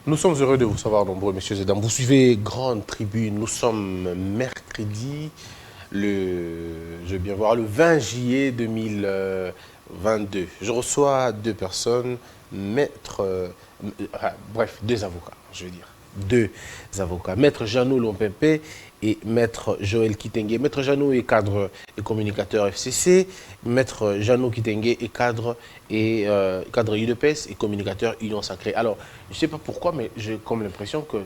Nous sommes heureux de vous savoir nombreux, messieurs et dames. Vous suivez Grande Tribune. Nous sommes mercredi, je vais bien voir, le 20 juillet 2022. Je reçois deux personnes, deux avocats, je veux dire. Deux avocats. Maître Jeannot Lompempé et Maître Joël Kitenge. Maître Jeannot est cadre et communicateur FCC. Maître Jeannot Kitenge est cadre UDPS et communicateur Union Sacrée. Alors, je ne sais pas pourquoi, mais j'ai comme l'impression que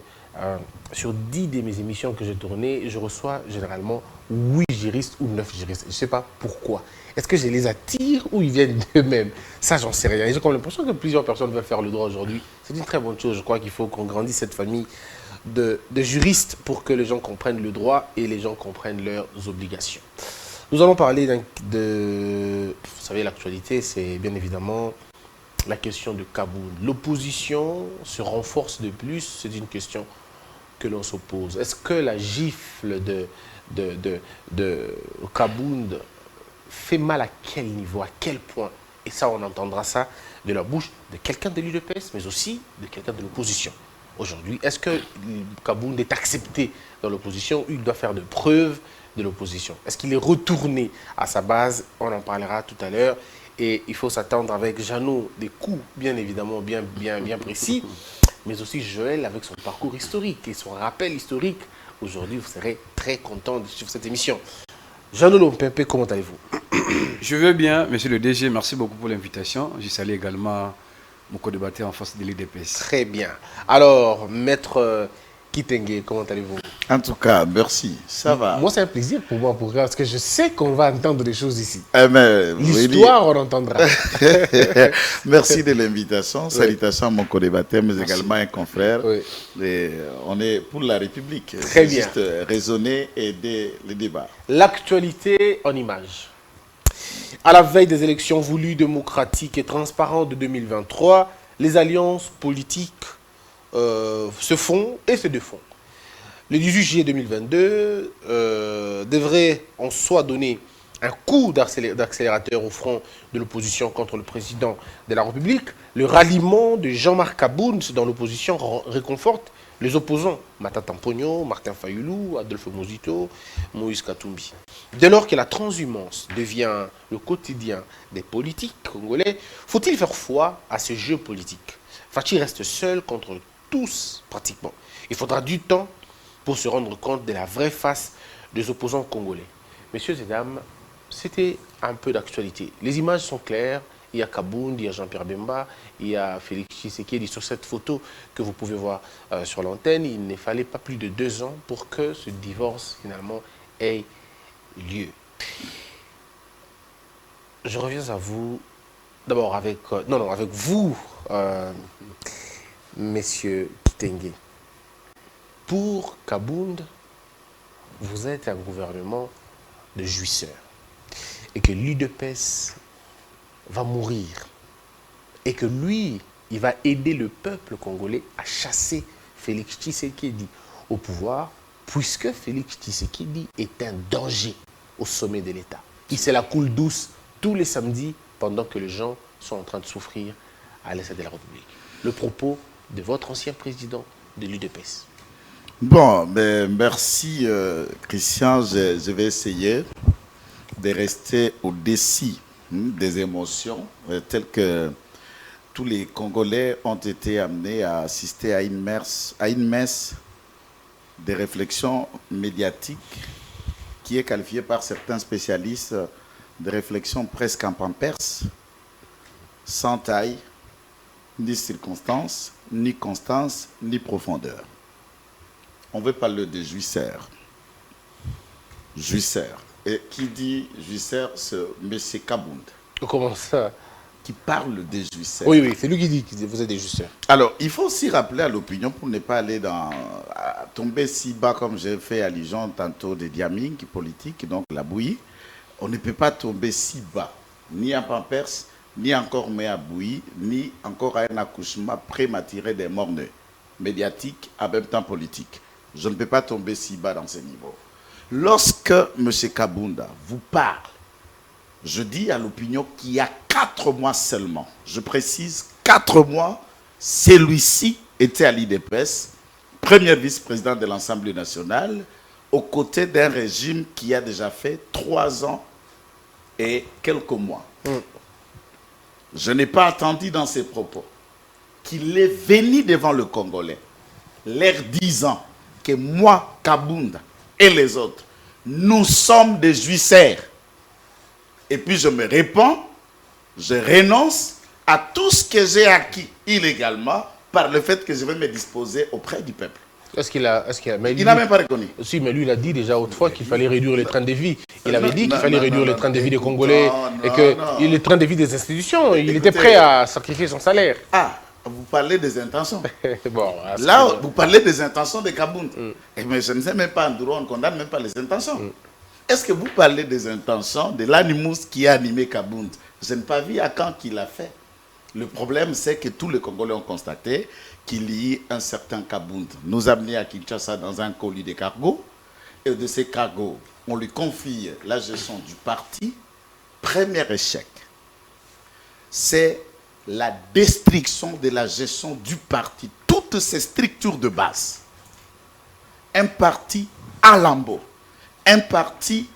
sur 10 de mes émissions que j'ai tournées, je reçois généralement 8 juristes ou 9 juristes. Je ne sais pas pourquoi. Est-ce que je les attire ou ils viennent d'eux-mêmes? Ça, j'en sais rien. J'ai comme l'impression que plusieurs personnes veulent faire le droit aujourd'hui. C'est une très bonne chose. Je crois qu'il faut qu'on grandisse cette famille de juristes pour que les gens comprennent le droit et les gens comprennent leurs obligations. Nous allons parler vous savez, l'actualité, c'est bien évidemment la question de Kaboun. L'opposition se renforce de plus, c'est une question que l'on se pose. Est-ce que la gifle de Kaboun fait mal à quel niveau, à quel point? Et ça, on entendra ça de la bouche de quelqu'un de l'UDPS, mais aussi de quelqu'un de l'opposition. Aujourd'hui, est-ce que Kaboun est accepté dans l'opposition ou il doit faire de preuves de l'opposition? Est-ce qu'il est retourné à sa base? On en parlera tout à l'heure. Et il faut s'attendre avec Jeannot des coups, bien évidemment, bien précis, mais aussi Joël avec son parcours historique et son rappel historique. Aujourd'hui, vous serez très content de suivre cette émission. Jeannot Lompempé, comment allez-vous? Je vais bien, monsieur le DG, merci beaucoup pour l'invitation. Je salue également mon co-débatteur en face de l'IDPS. Très bien. Alors, maître Kitenge, comment allez-vous? En tout cas, merci. Ça va. Moi, c'est un plaisir pour moi, parce que je sais qu'on va entendre des choses ici. L'histoire, on entendra. Merci de l'invitation. Oui. Salutations à mon co-débatteur, mais également un confrère. Oui. On est pour la République. Très bien. Juste raisonner et aider les débats. L'actualité en images. À la veille des élections voulues, démocratiques et transparentes de 2023, les alliances politiques se font et se défont. Le 18 juillet 2022 devrait en soi donner un coup d'accélérateur au front de l'opposition contre le président de la République. Le ralliement de Jean-Marc Kaboun dans l'opposition réconforte les opposants, Matata Mpogno, Martin Fayoulou, Adolphe Mozito, Moïse Katumbi. Dès lors que la transhumance devient le quotidien des politiques congolais, faut-il faire foi à ce jeu politique? Fachi reste seul contre tous, pratiquement. Il faudra du temps pour se rendre compte de la vraie face des opposants congolais. Messieurs et dames, c'était un peu d'actualité. Les images sont claires. Il y a Kaboun, il y a Jean-Pierre Bemba, il y a Félix Tshisekedi. Sur cette photo que vous pouvez voir sur l'antenne, il ne fallait pas plus de 2 ans pour que ce divorce, finalement, ait lieu. Je reviens à vous, d'abord avec vous, messieurs Kitenge. Pour Kaboun, vous êtes un gouvernement de jouisseurs et que l'UDPS va mourir et que lui, il va aider le peuple congolais à chasser Félix Tshisekedi au pouvoir, puisque Félix Tshisekedi est un danger au sommet de l'État. Il se la coule douce tous les samedis pendant que les gens sont en train de souffrir à l'est de la République. Le propos de votre ancien président de l'UDPS. Bon, merci Christian. Je vais essayer de rester au-dessus des émotions telles que tous les Congolais ont été amenés à assister à une messe de réflexion médiatique qui est qualifiée par certains spécialistes de réflexion presque en pampers, sans taille, ni circonstance, ni constance, ni profondeur. On veut parler de jouisseurs. Jouisseurs. Et qui dit jouisseur, c'est M. Kaboun. Comment ça? Qui parle des jouisseurs. Oui, c'est lui qui dit que vous êtes des jouisseurs. Alors, il faut aussi rappeler à l'opinion pour ne pas aller tomber si bas comme j'ai fait allusion tantôt de Diaming, qui est politique, donc la bouillie. On ne peut pas tomber si bas, ni en pampers, ni encore mais à bouillie, ni encore à un accouchement prématuré des morts-nés, médiatiques, en même temps politique. Je ne peux pas tomber si bas dans ce niveau. Lorsque M. Kabounda vous parle, je dis à l'opinion qu'il y a 4 mois seulement, je précise 4 mois, celui-ci était à l'IDPS, premier vice-président de l'Assemblée nationale, aux côtés d'un régime qui a déjà fait 3 ans et quelques mois. Je n'ai pas attendu dans ses propos qu'il est venu devant le Congolais, leur disant que moi, Kabunda et les autres, nous sommes des jouisseurs. Et puis je me réponds, je renonce à tout ce que j'ai acquis illégalement par le fait que je vais me disposer auprès du peuple. Il n'a même pas reconnu. Si, mais lui, il a dit déjà autrefois qu'il fallait réduire les trains de vie. Il avait dit qu'il fallait réduire les trains de vie des Congolais et que les trains de vie des institutions, il était prêt à sacrifier son salaire. Ah, vous parlez des intentions. Bon, là, vous parlez des intentions de Kabunda. Mais je ne sais même pas, en droit, on ne condamne même pas les intentions. Est-ce que vous parlez des intentions de l'animus qui a animé Kabunda? Je n'ai pas vu à quand qu'il l'a fait. Le problème, c'est que tous les Congolais ont constaté qu'il y a un certain Kabunda nous a amenés à Kinshasa dans un colis de cargo. Et de ces cargos, on lui confie la gestion du parti. Premier échec, c'est la destruction de la gestion du parti. Toutes ces structures de base. Un parti à lambeaux. Un parti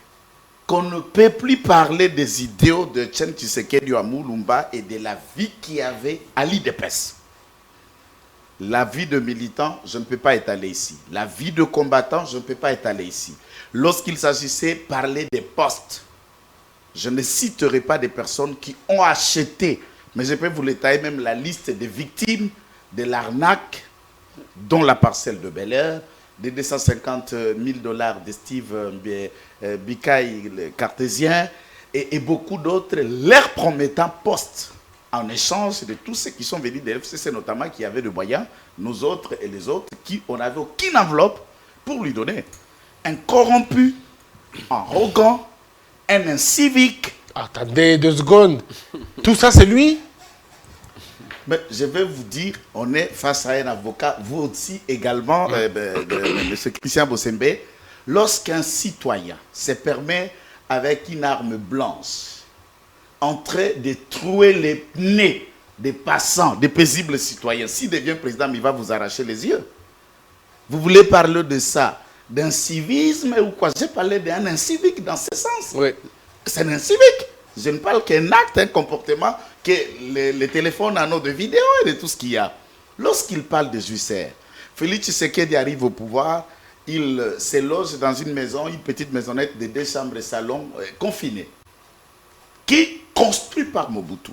qu'on ne peut plus parler des idéaux de Tchen Tshisekedi à Moulumba et de la vie qu'il y avait à l'IDPS. La vie de militant, je ne peux pas étaler ici. La vie de combattant, je ne peux pas étaler ici. Lorsqu'il s'agissait de parler des postes, je ne citerai pas des personnes qui ont acheté, mais je peux vous détailler même la liste des victimes de l'arnaque, dont la parcelle de Bel-Air, des 250 000 $ de Steve Bikaï, le cartésien, et beaucoup d'autres, leur promettant poste en échange de tous ceux qui sont venus de l'FCC, notamment qui avaient de moyens, nous autres et les autres, qui on n'avait aucune enveloppe pour lui donner. Un corrompu, un arrogant, un incivique. Attendez 2 secondes. Tout ça, c'est lui? Mais je vais vous dire, on est face à un avocat, vous aussi également, M. Christian Bossembe, lorsqu'un citoyen se permet avec une arme blanche en train de trouer les pneus des passants, des paisibles citoyens, s'il devient président, il va vous arracher les yeux. Vous voulez parler de ça, d'un civisme ou quoi? J'ai parlé d'un incivique dans ce sens. Oui. C'est un incivique. Je ne parle qu'un acte, un comportement, que les téléphones en ont de vidéos et de tout ce qu'il y a. Lorsqu'il parle de jouisseurs, Félix Tshisekedi arrive au pouvoir, il se loge dans une maison, une petite maisonnette de 2 chambres et salon confinée, qui construit par Mobutu.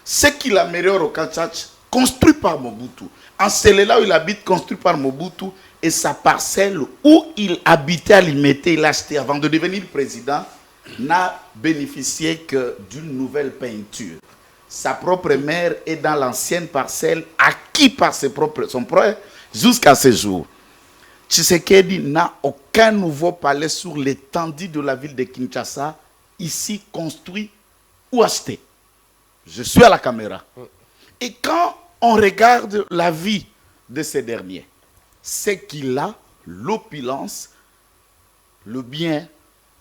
Ce qu'il améliore au Kanchach, construit par Mobutu. En Selela où il habite, construit par Mobutu. Et sa parcelle où il habitait à Limete, il a acheté avant de devenir président, n'a bénéficié que d'une nouvelle peinture. Sa propre mère est dans l'ancienne parcelle, acquis par son frère, jusqu'à ce jour. Tshisekedi n'a aucun nouveau palais sur l'étendue de la ville de Kinshasa, ici construit ou acheté. Je suis à la caméra. Et quand on regarde la vie de ces derniers, c'est qu'il a l'opulence, le bien,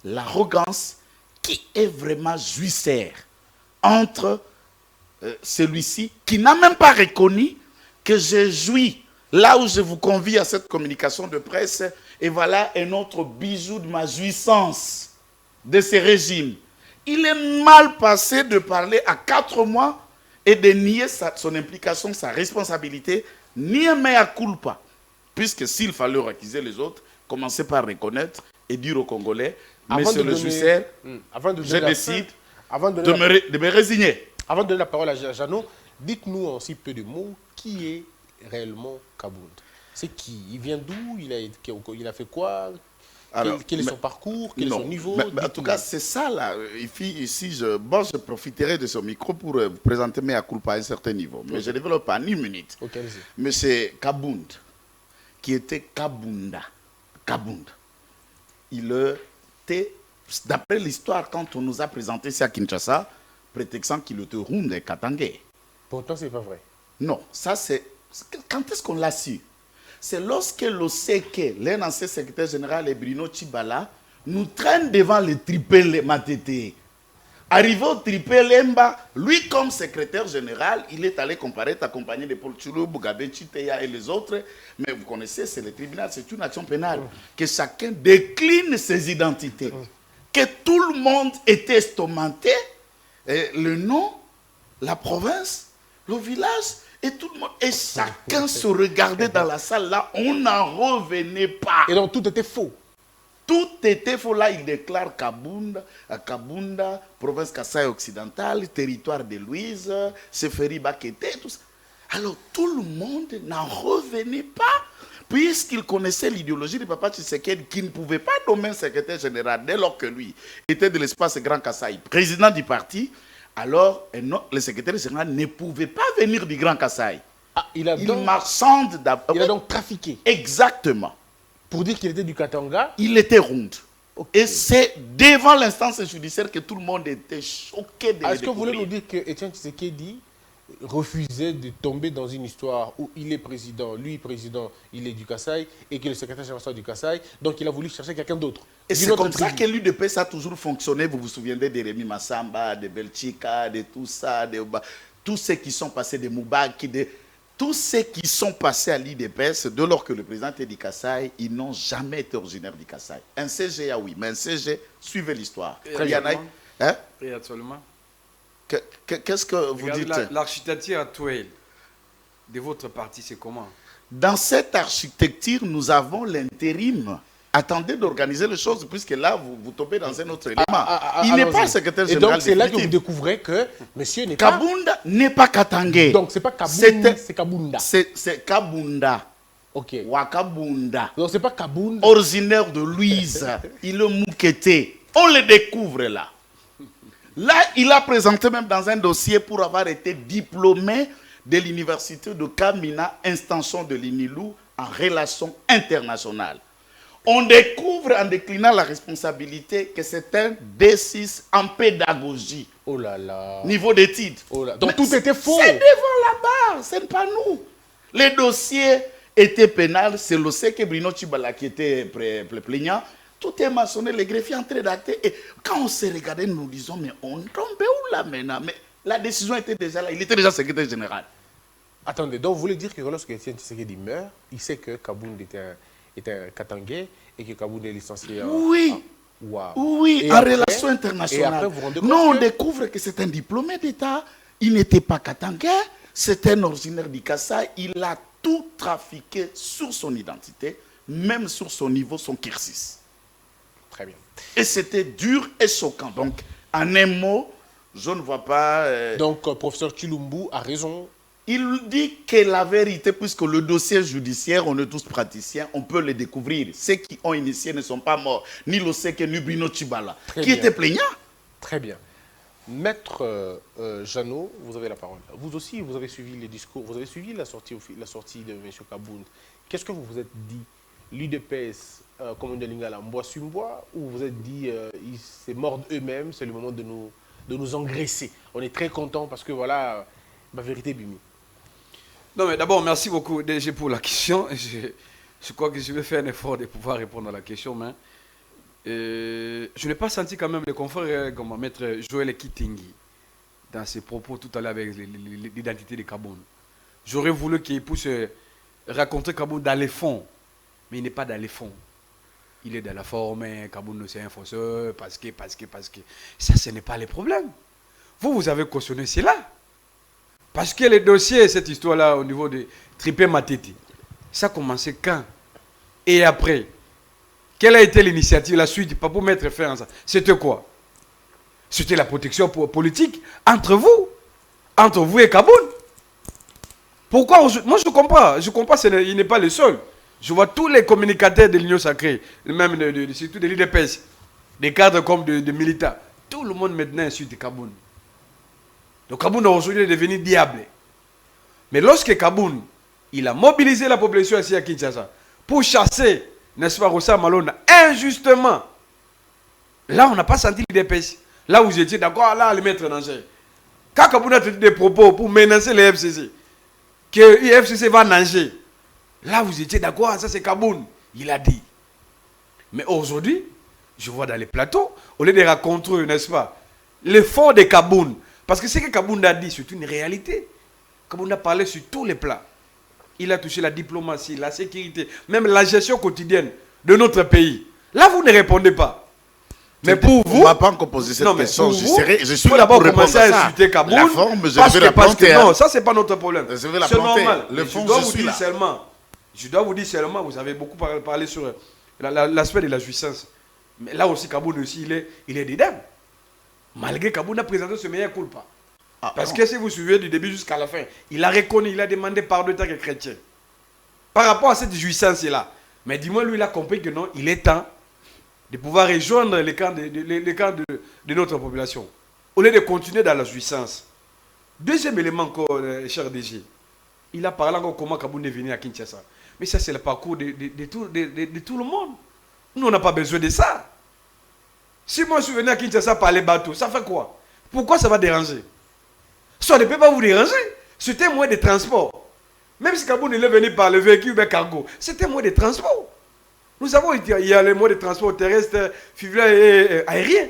l'arrogance, qui est vraiment jouisseur entre celui-ci, qui n'a même pas reconnu que je jouis là où je vous convie à cette communication de presse, et voilà un autre bijou de ma jouissance de ce régime. Il est mal passé de parler à 4 mois et de nier son implication, sa responsabilité, ni un mea culpa. Puisque s'il fallait accuser les autres, commencer par reconnaître et dire aux Congolais, monsieur le jouisseur, je décide de me résigner. Avant de donner la parole à Jeannot, dites-nous en si peu de mots, qui est réellement Kabunda? C'est qui? Il vient d'où? Il a fait quoi? Alors, quel est son parcours? Quel est son niveau? Mais en tout cas, c'est ça là. Ici, je profiterai de ce micro pour vous présenter mes culpa à un certain niveau. Mais je ne développe pas en 1 minute. Okay, mais c'est Kabunda, qui était Kabunda. Il était, d'après l'histoire, quand on nous a présenté ça à Kinshasa, prétextant qu'il était Runde et Katangé. Pourtant, ce n'est pas vrai. Non, ça c'est... Quand est-ce qu'on l'a su? C'est lorsque l'OCK, l'un ancien secrétaire général et Bruno Tchibala, nous traîne devant les triples Matete. Arrivé au Tripé Lemba, lui comme secrétaire général, il est allé comparaître accompagné de Paul Tchulou, Bougabé, Chiteya et les autres. Mais vous connaissez, c'est le tribunal, c'est une action pénale. Que chacun décline ses identités. Que tout le monde était estomaqué, le nom, la province, le village, et tout le monde. Et chacun se regardait dans la salle là, on n'en revenait pas. Et donc tout était faux. Tout était faux. Là, il déclare Kabunda, province Kasaï occidentale, territoire de Louise, Seferi Bakete, tout ça. Alors, tout le monde n'en revenait pas, puisqu'il connaissait l'idéologie de Papa Tshisekedi, qui ne pouvait pas nommer un secrétaire général dès lors que lui était de l'espace Grand Kasaï, président du parti. Alors, le secrétaire général ne pouvait pas venir du Grand Kasaï. Ah, il marchande d'abord. Il a donc trafiqué. Exactement. Pour dire qu'il était du Katanga. Il était rond. Okay. Et c'est devant l'instance judiciaire que tout le monde était choqué de Est-ce que vous voulez nous dire que Etienne Tshisekedi refusait de tomber dans une histoire où il est président, il est du Kasaï, et que le secrétaire général soit du Kasaï, donc il a voulu chercher quelqu'un d'autre. Et c'est comme ça que l'UDPS a toujours fonctionné. Vous vous souvenez de Rémi Massamba, de Belchika, de tout ça, de tous ceux qui sont passés de Moubaki, tous ceux qui sont passés à l'IDPS, de lors que le président était du Kasaï, ils n'ont jamais été originaires du Kasaï. Un CG, oui, mais un CG, suivez l'histoire. Et actuellement. Qu'est-ce que vous dites? L'architecture actuelle de votre parti, c'est comment? Dans cette architecture, nous avons l'intérim. Attendez d'organiser les choses, puisque là, vous tombez dans un autre élément. Il n'est pas le secrétaire général. Et donc, c'est là que vous découvrez que monsieur n'est pas... Kabunda n'est pas Katangé. Donc, c'est pas Kabunda, c'est Kabunda. C'est Kabunda. Ok. Wakabunda. Donc, c'est pas Kabunda. Originaire de Louise. Il est Moukété. On le découvre là. Là, il a présenté même dans un dossier pour avoir été diplômé de l'université de Kamina, extension de l'INILU, en relations internationales. On découvre en déclinant la responsabilité que c'est un D6 en pédagogie. Oh là là. Niveau d'études. Oh là. Donc tout était faux. C'est devant la barre, ce n'est pas nous. Les dossiers étaient pénals, c'est le C que Bruno Tchibala qui était plaignant. Tout est mentionné, les greffiers en train d'acter. Et quand on s'est regardé, nous nous disons, mais on tombait où là maintenant? Mais la décision était déjà là, il était déjà secrétaire général. Attendez, donc vous voulez dire que lorsque Etienne Tshisekedi meurt, il sait que Kabound était un Katangais et que Kabound est licencié en... Oui, wow. Oui, et en relations internationales. Et après, vous rendez compte non, on découvre que c'est un diplômé d'État, il n'était pas Katangais, c'est un originaire du Kasaï, il a tout trafiqué sur son identité, même sur son niveau, son cursus. Très bien. Et c'était dur et choquant. Donc, en un mot, je ne vois pas... Donc, professeur Chilumbu a raison. Il dit que la vérité, puisque le dossier judiciaire, on est tous praticiens, on peut le découvrir. Ceux qui ont initié ne sont pas morts. Ni Loseke, ni Bruno Tchibala. Qui était plaignant. Très bien. Maître Jeannot, vous avez la parole. Vous aussi, vous avez suivi les discours, vous avez suivi la sortie de M. Kabound. Qu'est-ce que vous vous êtes dit? L'UDPS, comme on dit Lingala, bois sur bois, ou vous êtes dit, c'est mort eux-mêmes, c'est le moment de nous engraisser. On est très contents parce que voilà, ma vérité Bimi. Non, mais d'abord, merci beaucoup DG pour la question. Je crois que je vais faire un effort de pouvoir répondre à la question, mais je n'ai pas senti quand même le confrère comme maître Joël Kitingi dans ses propos tout à l'heure avec l'identité de Kabound. J'aurais voulu qu'il puisse raconter Kabound dans les fonds, mais il n'est pas dans les fonds. Il est dans la forme, Kabound c'est un fausseur, parce que. Ça, ce n'est pas le problème. Vous avez cautionné cela. Parce que le dossier, cette histoire-là, au niveau de Tripé Matete, ça a commencé quand? Et après? Quelle a été l'initiative, la suite, pas pour mettre fin à ça? C'était quoi? C'était la protection politique entre vous et Kabound. Pourquoi? Moi, je comprends, il n'est pas le seul. Je vois tous les communicateurs de l'Union Sacrée, même surtout de l'IDPS, des cadres comme de militants. Tout le monde maintenant insulte Kabound. Donc Kabound aujourd'hui est devenu diable. Mais lorsque Kabound, il a mobilisé la population ici à Kinshasa pour chasser, n'est-ce pas, Rossa Malona, injustement, là on n'a pas senti l'IDPS. Là où j'étais d'accord, là le mettre en danger. Quand Kabound a tenu des propos pour menacer les FCC, que l'FCC va nager, là vous étiez d'accord, ça c'est Kabound, il a dit. Mais aujourd'hui, je vois dans les plateaux, au lieu de raconter, n'est-ce pas, l'effort de Kaboun. Parce que ce que Kaboun a dit, c'est une réalité. Kaboun a parlé sur tous les plans. Il a touché la diplomatie, la sécurité, même la gestion quotidienne de notre pays. Là, vous ne répondez pas. Mais pour vous... On ne m'a pas encore posé cette question. Je suis là pour répondre à ça. Insulter Kaboun, la forme, je vais la planter. Non, ça, ce n'est pas notre problème. Je vais la c'est planter. normal. Le fond, Je dois vous dire seulement, vous avez beaucoup parlé sur l'aspect de la jouissance. Mais là aussi, Kaboun aussi, il est dedans. Malgré Kaboun a présenté ce meilleur culpa. Parce que si vous suivez du début jusqu'à la fin, il a reconnu, il a demandé pardon en tant que chrétien. Par rapport à cette jouissance-là. Mais dis-moi, lui, il a compris que non, il est temps de pouvoir rejoindre les camps de notre population. Au lieu de continuer dans la jouissance. Deuxième élément encore, cher DG. Il a parlé encore comment Kaboun est venu à Kinshasa. Mais ça, c'est le parcours de tout le monde. Nous, on n'a pas besoin de ça. Si moi, je suis venu à Kinshasa par les bateaux, ça fait quoi? Pourquoi ça va déranger? Ça ne peut pas vous déranger. C'était un moyen de transport. Même si Kaboun est venu par le véhicule ou cargo, c'était un moyen de transport. Nous avons, il y a les moyens de transport terrestre, fluvial et aérien.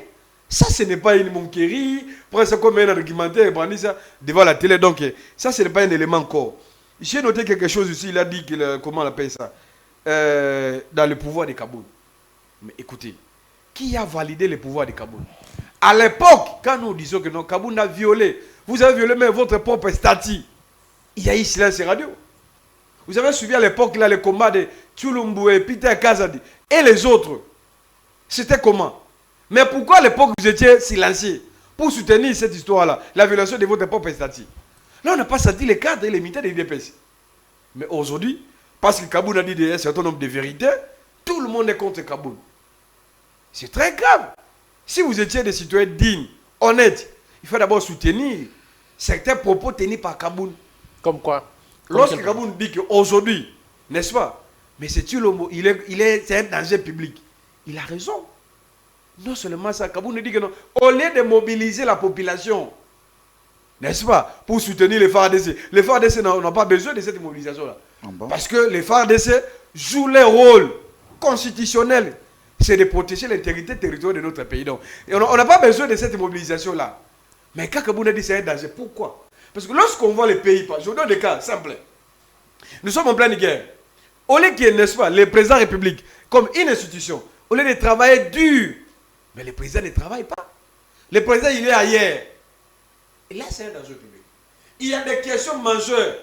Ça, ce n'est pas une monquerie. Presque comme un documentaire, brandi ça devant la télé. Donc, ça, ce n'est pas un élément encore. J'ai noté quelque chose ici. Il a dit, comment on appelle ça, dans le pouvoir de Kaboun. Mais écoutez, qui a validé le pouvoir de Kaboun? À l'époque, quand nous disons que non, Kaboun a violé, vous avez violé même votre propre statut. Il y a eu silence radio. Vous avez suivi à l'époque là le combat de Tshilombo et Peter Kazadi et les autres. C'était comment? Mais pourquoi à l'époque vous étiez silencieux pour soutenir cette histoire-là, la violation de votre propre statut? Là, on n'a pas senti les cadres et les militaires de l'IDPS. Mais aujourd'hui, parce que Kaboun a dit un certain nombre de vérités, tout le monde est contre Kaboun. C'est très grave. Si vous étiez des citoyens dignes, honnêtes, il faut d'abord soutenir certains propos tenus par Kaboun. Comme quoi? Lorsque Kaboun dit qu'aujourd'hui, n'est-ce pas, mais c'est Tshilombo, c'est un danger public. Il a raison. Non seulement ça, Kaboun dit que non, au lieu de mobiliser la population, n'est-ce pas, pour soutenir les FARDC n'ont pas besoin de cette mobilisation-là. Parce que les FARDC jouent leur rôle constitutionnel, c'est de protéger l'intégrité territoriale de notre pays. Donc, on n'a pas besoin de cette mobilisation-là. Mais quand Kaboun a dit c'est un danger, pourquoi? Parce que lorsqu'on voit les pays, je vous donne des cas simples. Nous sommes en pleine guerre. Au lieu qu'il y ait, n'est-ce pas, le président de la République, comme une institution, au lieu de travailler dur, mais le président ne travaille pas. Le président, il est ailleurs. Et là, c'est un danger public. Il y a des questions majeures.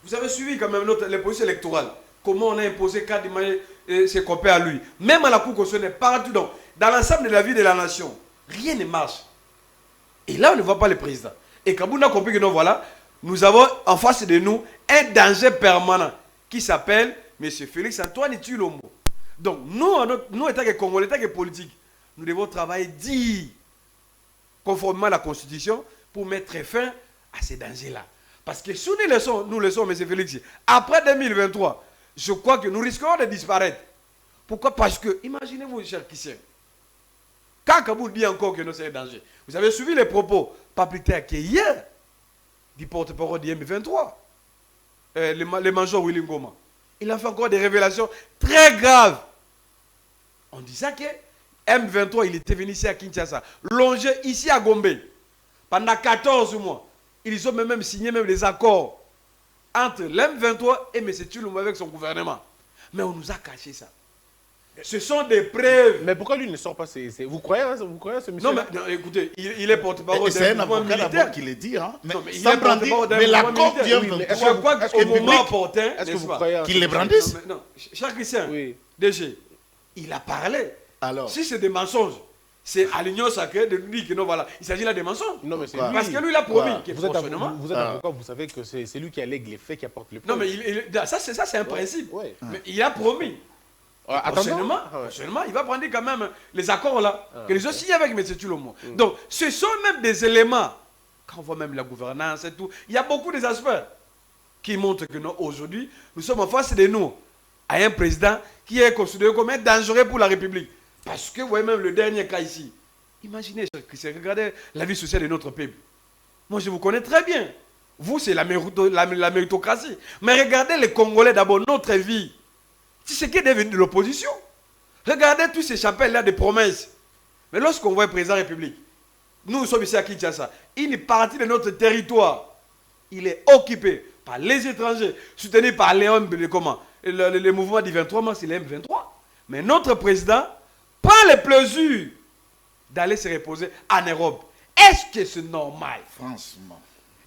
Vous avez suivi quand même les processus électoraux. Comment on a imposé Kadima et ses copains à lui. Même à la Cour constitutionnelle, partout. Donc, dans l'ensemble de la vie de la nation, rien ne marche. Et là, on ne voit pas le président. Et Kaboun a compris que non, voilà, nous avons en face de nous un danger permanent qui s'appelle M. Félix Antoine Tshilombo. Donc, nous, étant que Congolais, étant que politiques, nous devons travailler conformément à la Constitution pour mettre fin à ces dangers-là. Parce que si nous le sommes, M. Félix, après 2023, je crois que nous risquons de disparaître. Pourquoi? Parce que, imaginez-vous, cher Christian, quand Kaboul dit encore que non, c'est un danger, vous avez suivi les propos, pas plus tard qu'hier, du porte-parole du M23, le major Willy Ngoma. Il a fait encore des révélations très graves. En disant que M23, il était venu ici à Kinshasa, longé ici à Gombe, pendant 14 mois. Ils ont même signé même les accords entre l'M23 et M. Tshilombo avec son gouvernement. Mais on nous a caché ça. Ce sont des preuves. Mais pourquoi lui ne sort pas Vous croyez ce monsieur? Non, mais non, écoutez, il est porte-parole d'un mouvement militaire qui le dit. Hein? Mais, non, mais il est porte-parole d'un mouvement militaire. Je crois qu'au moment opportun, est-ce que vous croyez qu'il les brandisse? Non, cher Christian, oui. DG, il a parlé. Alors, si c'est des mensonges, c'est à l'union sacrée de lui dire que non, voilà, il s'agit là des mensonges. Non, mais c'est parce que lui, il a promis que vous êtes avocat, vous savez que c'est lui qui allègue les faits qui apporte le preuve. Non, mais ça, c'est un principe. Ouais. Mais il a promis. Prochainement, il va prendre quand même les accords là, que les ont signés avec M. Tshilombo. Donc, ce sont même des éléments, quand on voit même la gouvernance et tout, il y a beaucoup d'aspects qui montrent que non, aujourd'hui, nous sommes en face de nous à un président qui est considéré comme un dangereux pour la République. Parce que, vous voyez même le dernier cas ici, imaginez, regardez la vie sociale de notre peuple. Moi, je vous connais très bien. Vous, c'est la méritocratie. Mais regardez les Congolais d'abord, notre vie. C'est ce qui est devenu de l'opposition. Regardez tous ces chapelles-là de promesses. Mais lorsqu'on voit le président de la République, nous sommes ici à Kinshasa, une partie de notre territoire, il est occupé par les étrangers, soutenu par les hommes, les mouvements du 23 mars, il est M23. Mais notre président prend le plaisir d'aller se reposer en Europe. Est-ce que c'est normal? Franchement.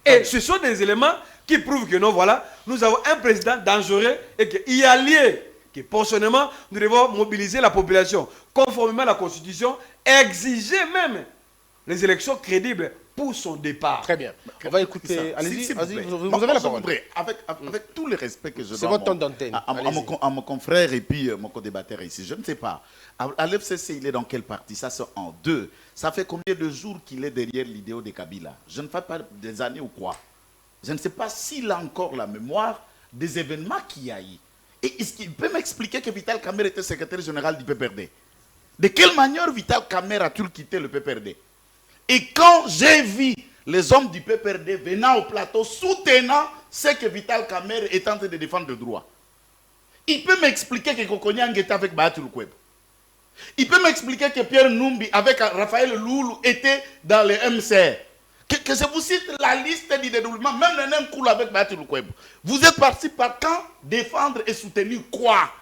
Et ce sont des éléments qui prouvent que non, voilà, nous avons un président dangereux et qu'il y a lieu que personnellement, nous devons mobiliser la population conformément à la Constitution, exiger même les élections crédibles pour son départ. Très bien. On va écouter. Allez-y, vous avez la parole. Avec tout le respect que je C'est dois votre temps d'antenne. à mon confrère et puis mon co-débatteur ici, je ne sais pas. À l'FCC, il est dans quelle partie? Ça, c'est en deux. Ça fait combien de jours qu'il est derrière l'idéal de Kabila? Je ne sais pas des années ou quoi. Je ne sais pas s'il a encore la mémoire des événements qu'il y a eu. Et est-ce qu'il peut m'expliquer que Vital Kamerhe était secrétaire général du PPRD? De quelle manière Vital Kamerhe a-t-il quitté le PPRD? Et quand j'ai vu les hommes du PPRD venant au plateau soutenant ce que Vital Kamerhe est en train de défendre le droit, il peut m'expliquer que Kokonyang était avec Bahati Lukwebo. Il peut m'expliquer que Pierre Numbi avec Raphaël Loulou était dans le MCR. Que je vous cite la liste du dédoublement, même le même cool avec Bahati Lukwebo. Vous êtes parti par quand défendre et soutenir quoi?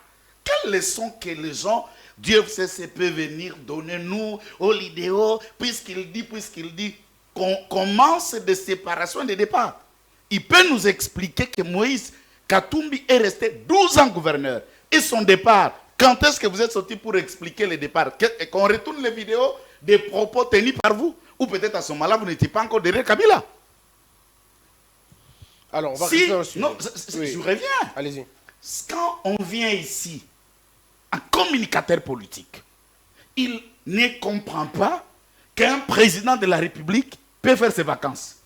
Quelles leçons que les gens du FCC peut venir donner nous aux idéaux, puisqu'il dit qu'on commence de séparation et de départ. Il peut nous expliquer que Moïse Katumbi est resté 12 ans gouverneur. Et son départ, quand est-ce que vous êtes sorti pour expliquer le départ? Qu'on retourne les vidéos des propos tenus par vous? Ou peut-être à ce moment-là, vous n'étiez pas encore derrière Kabila. Alors, on va je reviens. Allez-y. Quand on vient ici, un communicateur politique, il ne comprend pas qu'un président de la République peut faire ses vacances.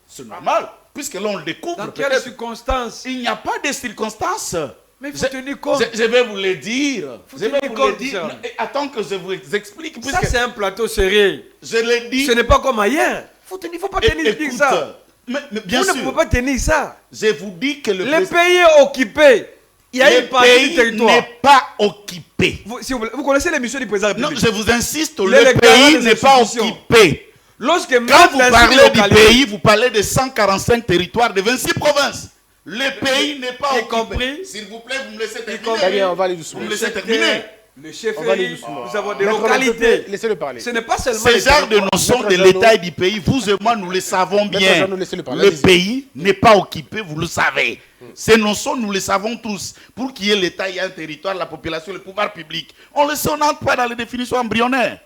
C'est normal, puisque là on le découvre. Dans quelles circonstances? Il n'y a pas de circonstances. Mais il faut tenir compte. Je vais vous le dire. Je vais vous le dire. Attends que je vous explique. Ça, c'est un plateau serré. Je l'ai dit. Ce n'est pas comme ailleurs. Il ne faut pas tenir ça. Mais bien sûr. Vous ne pouvez pas tenir ça. Je vous dis que le pays est occupé. Il y a une partie du territoire. Le pays n'est pas occupé. Vous connaissez l'émission du président de la République? Non, je vous insiste, le pays n'est pas occupé. Quand vous parlez du pays, vous parlez de 145 territoires de 26 provinces. Le pays n'est pas occupé. S'il vous plaît, vous me laissez terminer. Très bien, on va aller doucement. Vous me laissez terminer. Le chef, nous avons des localités. Laissez-le parler. Ce n'est pas seulement ce genre de notion de l'État et du pays, vous et moi, nous le savons bien. Le pays n'est pas occupé, vous le savez. Ces notions, nous les savons tous. Pour qu'il y ait l'État, il y a un territoire, la population, le pouvoir public. On ne n'entre pas dans les définitions embryonnaires.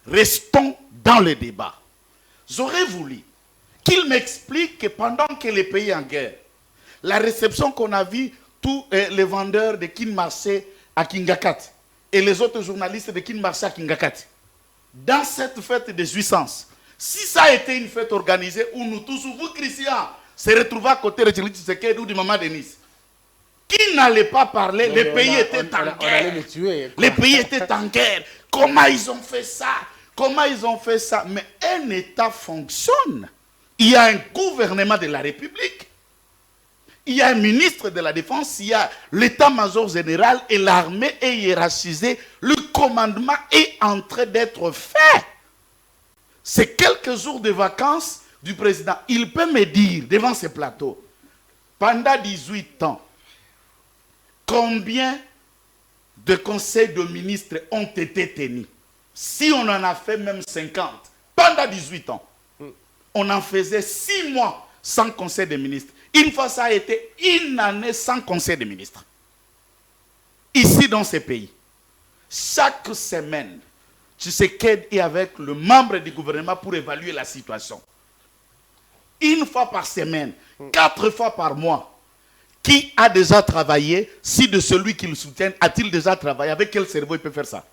Restons dans le débat. J'aurais voulu qu'il m'explique que pendant que le pays est en guerre, la réception qu'on a vue, tous les vendeurs de Kin marchaient à Kingakat et les autres journalistes de Kin marchaient à Kingakat, dans cette fête de jouissance, si ça a été une fête organisée où nous tous, vous Christian, se retrouver à côté de Tchéli Tshisekedi ou du maman Denis, qui n'allait pas parler, le pays était en guerre. Le pays était en guerre. Comment ils ont fait ça? Comment ils ont fait ça? Mais un État fonctionne. Il y a un gouvernement de la République. Il y a un ministre de la Défense. Il y a l'état-major général et l'armée est hiérarchisée. Le commandement est en train d'être fait. C'est quelques jours de vacances du président. Il peut me dire devant ce plateau, pendant 18 ans, combien de conseils de ministres ont été tenus? Si on en a fait même 50, pendant 18 ans, on en faisait 6 mois sans conseil de ministres. Une fois, ça a été une année sans conseil de ministres. Ici, dans ce pays, chaque semaine, Tshisekedi est avec le membre du gouvernement pour évaluer la situation. Une fois par semaine, 4 fois par mois. Qui a déjà travaillé? Si de celui qui le soutient, a-t-il déjà travaillé? Avec quel cerveau il peut faire ça?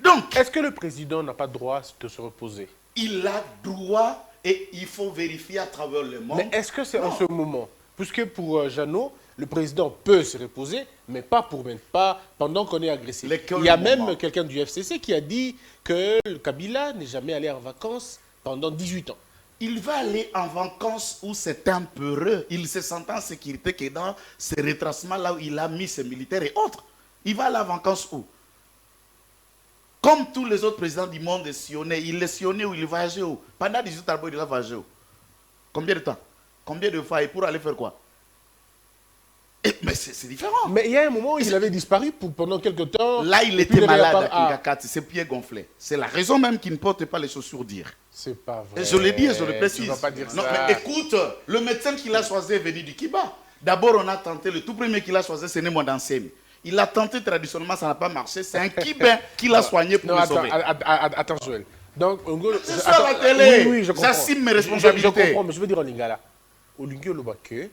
Donc, est-ce que le président n'a pas droit de se reposer? Il a droit et il faut vérifier à travers le monde. Mais est-ce que c'est en ce moment? Puisque pour Jeannot, le président peut se reposer, mais pas pendant qu'on est agressé. Il y a même quelqu'un du FCC qui a dit que le Kabila n'est jamais allé en vacances pendant 18 ans. Il va aller en vacances où c'est un peu heureux. Il se sent en sécurité que dans ces retracements là où il a mis ses militaires et autres. Il va aller en vacances où? Comme tous les autres présidents du monde sillonnaient. Il est sillonné où il voyageait où? Pendant 18 ans, il a voyagé où? Combien de temps? Combien de fois? Et pour aller faire quoi? Mais c'est différent. Mais il y a un moment où il avait disparu pendant quelques temps. Là, il était malade à Kingakati, ses pieds gonflés. C'est la raison même qu'il ne porte pas les chaussures dire. C'est pas vrai. Et je l'ai dit et je le précise. Tu vas pas dire non, ça. mais écoute, le médecin qu'il a choisi est venu du Kiba. D'abord, on a tenté, le tout premier qu'il a choisi, c'est Nemondansemi. Il a tenté traditionnellement, ça n'a pas marché. C'est un Kibin qui l'a soigné pour le sauver. Attends, Joël. Donc, c'est ça la télé. Oui, je comprends. J'assume mes responsabilités. Je comprends, mais je veux dire en Lingala. Au Lingala, le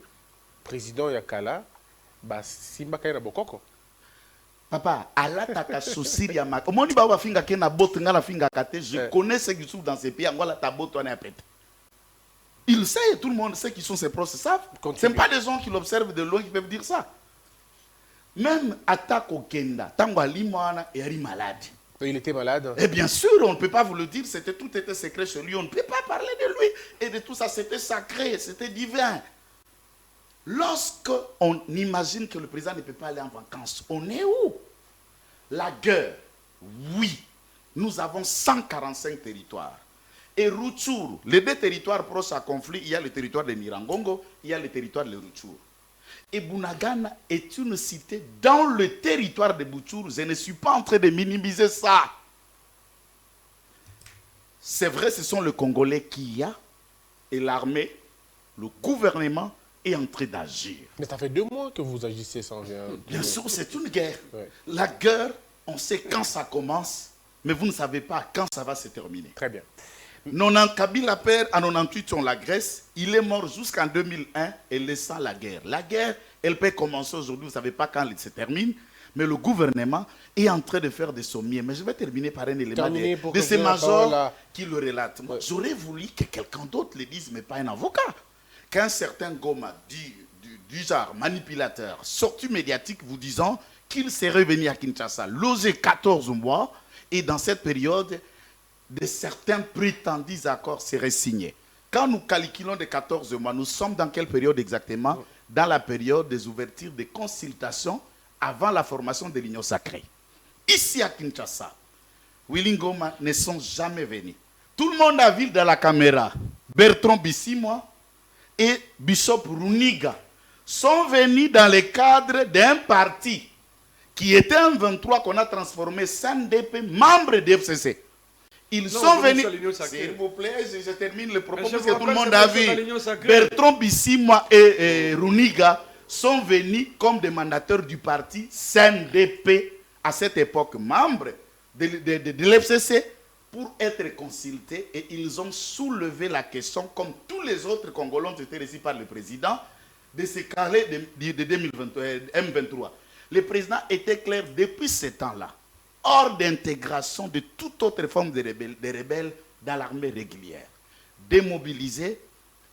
président Yakala, Simba Kaira Bokoko. Papa, Allah tata souci ya mak. Omoni ba finga ke na bot ngala finga kate. Je connais ceux qui sont dans ces pays. Angola ta bot on est à péter. Il sait, tout le monde sait qui sont ses proches, savent. Ce n'est pas des gens qui l'observent de loin qui peuvent dire ça. Même Atako Kenda, Tango Limana est malade. Il était malade. Et bien sûr, on ne peut pas vous le dire, tout était secret chez lui. On ne peut pas parler de lui et de tout ça. C'était sacré, c'était divin. Lorsqu'on imagine que le président ne peut pas aller en vacances, on est où? La guerre, oui. Nous avons 145 territoires. Et Rutshuru, les deux territoires proches à conflit, il y a le territoire de Nirangongo, il y a le territoire de Rutshuru. Et Bunagana est une cité dans le territoire de Rutshuru. Je ne suis pas en train de minimiser ça. C'est vrai, ce sont les Congolais qui y a, et l'armée, le gouvernement est en train d'agir. Mais ça fait 2 mois que vous agissez sans rien. Bien sûr, c'est une guerre. Ouais. La guerre, on sait quand ça commence, mais vous ne savez pas quand ça va se terminer. Très bien. Kabila père en 98 on la Grèce, il est mort jusqu'en 2001 et laissant la guerre. La guerre, elle peut commencer aujourd'hui, vous ne savez pas quand elle se termine, mais le gouvernement est en train de faire des sommiers. Mais je vais terminer par un élément de ces majors qui le relatent. Ouais. J'aurais voulu que quelqu'un d'autre le dise, mais pas un avocat. Qu'un certain Goma du genre manipulateur, sorti médiatique vous disant qu'il serait venu à Kinshasa, logé 14 mois, et dans cette période, de certains prétendus accords seraient signés. Quand nous calculons de 14 mois, nous sommes dans quelle période exactement? Dans la période des ouvertures des consultations avant la formation de l'Union sacrée. Ici à Kinshasa, Willy Ngoma ne sont jamais venus. Tout le monde a vu dans la caméra. Bertrand Bissimois et Bishop Runiga sont venus dans le cadre d'un parti qui était un 23 qu'on a transformé CNDP, membre de FCC. Ils sont venus. S'il vous plaît, je termine le propos parce que tout le monde a vu. Bertrand Bissimois et Runiga sont venus comme des mandateurs du parti CNDP à cette époque, membres de l'FCC, pour être consultés, et ils ont soulevé la question, comme tous les autres Congolais ont été reçus par le président, de se caler de 2023, M23. Le président était clair depuis ce temps-là, hors d'intégration de toute autre forme de rebelles dans l'armée régulière. Démobiliser,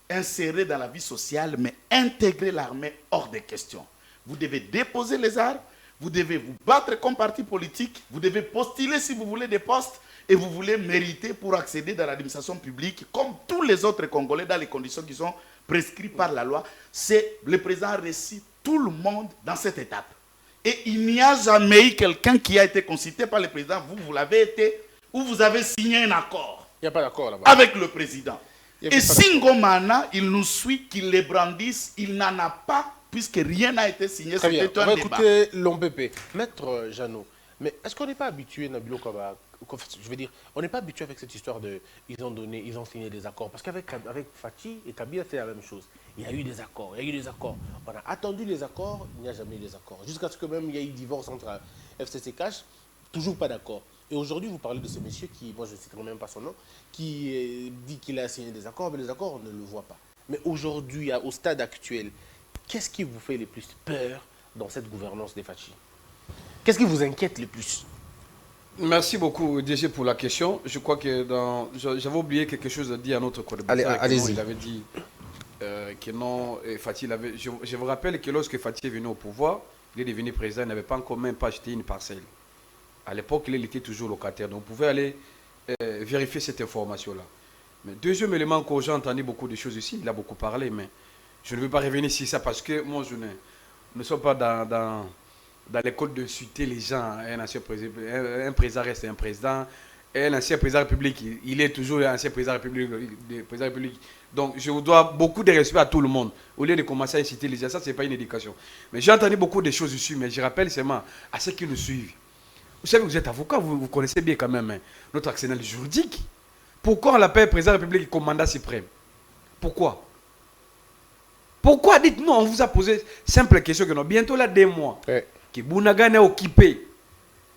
insérer dans la vie sociale, mais intégrer l'armée hors de question. Vous devez déposer les armes, vous devez vous battre comme parti politique, vous devez postuler si vous voulez des postes, et vous voulez mériter pour accéder dans l'administration publique, comme tous les autres Congolais, dans les conditions qui sont prescrites par la loi. C'est le président réussit tout le monde dans cette étape. Et il n'y a jamais eu quelqu'un qui a été consulté par le président, vous l'avez été, ou vous avez signé un accord. Il n'y a pas d'accord là-bas. Avec le président. Et Singomana, il nous suit, qu'il les brandisse, il n'en a pas, puisque rien n'a été signé. Très bien, on va écouter l'OMPP. Maître Jeannot, mais est-ce qu'on n'est pas habitué, Nabilo Kaba, je veux dire, on n'est pas habitué avec cette histoire de, ils ont signé des accords, parce qu'avec Fathi et Kabila, c'est la même chose. Il y a eu des accords, On a attendu les accords, il n'y a jamais eu des accords. Jusqu'à ce que même il y ait eu divorce entre FCC Cash, toujours pas d'accord. Et aujourd'hui, vous parlez de ce monsieur qui, moi je ne citerai même pas son nom, qui dit qu'il a signé des accords, mais les accords, on ne le voit pas. Mais aujourd'hui, au stade actuel, qu'est-ce qui vous fait le plus peur dans cette gouvernance des Fathi? Qu'est-ce qui vous inquiète le plus? Merci beaucoup, DG, pour la question. Je crois que j'avais oublié quelque chose à dire à notre collaborateur. Allez-y. Il avait dit que non, Fathi avait... Je vous rappelle que lorsque Fathi est venu au pouvoir, il est devenu président, il n'avait pas encore même pas acheté une parcelle. À l'époque, il était toujours locataire. Donc, vous pouvez aller vérifier cette information-là. Mais deuxième élément que j'ai entendu beaucoup de choses ici, il a beaucoup parlé, mais je ne veux pas revenir sur ça parce que moi, je ne suis pas dans dans l'école d'insulter les gens. Un président reste un président. Un ancien président de la République, il est toujours un ancien président de la République. Donc, je vous dois beaucoup de respect à tout le monde. Au lieu de commencer à inciter les gens, ça, ce n'est pas une éducation. Mais j'ai entendu beaucoup de choses ici, mais je rappelle seulement à ceux qui nous suivent. Vous savez, vous êtes avocat, vous connaissez bien quand même notre arsenal juridique. Pourquoi on l'appelle président de la République et commandant suprême? Pourquoi? Pourquoi? Dites-nous, on vous a posé simple question que nous, bientôt là, 2 mois, que Bounagan est occupé.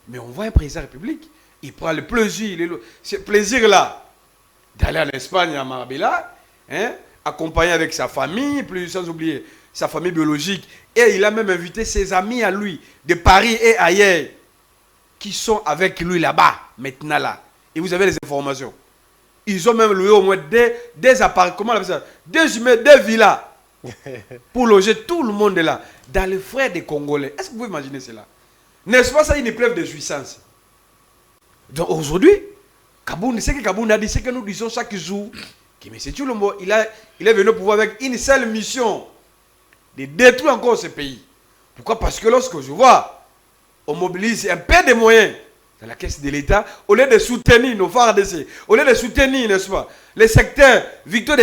Mais on voit un président de la République, il prend le plaisir, ce plaisir-là, d'aller en Espagne, à Marbella, accompagné avec sa famille, sans oublier sa famille biologique. Et il a même invité ses amis à lui, de Paris et ailleurs, qui sont avec lui là-bas, maintenant là. Et vous avez les informations. Ils ont même loué au moins des appartements, comment on appelle ça? Des villas, pour loger tout le monde là, dans les frais des Congolais. Est-ce que vous pouvez imaginer cela? N'est-ce pas ça une épreuve de jouissance? Donc aujourd'hui, Kaboun, c'est que Kaboun a dit, c'est que nous disons chaque jour, que M. Tshilombo, il est venu au pouvoir avec une seule mission, de détruire encore ce pays. Pourquoi? Parce que lorsque je vois, on mobilise un peu de moyens dans la caisse de l'État, au lieu de soutenir nos FARDC, au lieu de soutenir, n'est-ce pas, les secteurs victimes de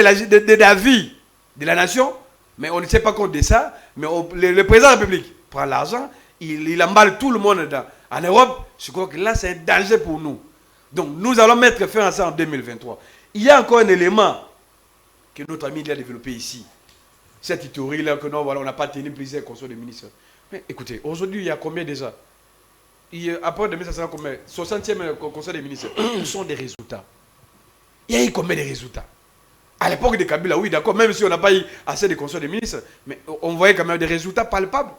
la vie de la nation, mais on ne sait pas compte de ça, mais le président de la République prend l'argent, il emballe tout le monde en Europe. Je crois que là, c'est un danger pour nous. Donc, nous allons mettre fin à ça en 2023. Il y a encore un élément que notre ami a développé ici. Cette théorie-là que non, voilà, on n'a pas tenu plusieurs conseils de ministres. Mais écoutez, aujourd'hui, il y a combien déjà? Après 2000, ça sera combien? 60e conseil des ministres. Où sont des résultats? Il y a eu combien de résultats? À l'époque de Kabila, oui, d'accord, même si on n'a pas eu assez de conseils des ministres, mais on voyait quand même des résultats palpables.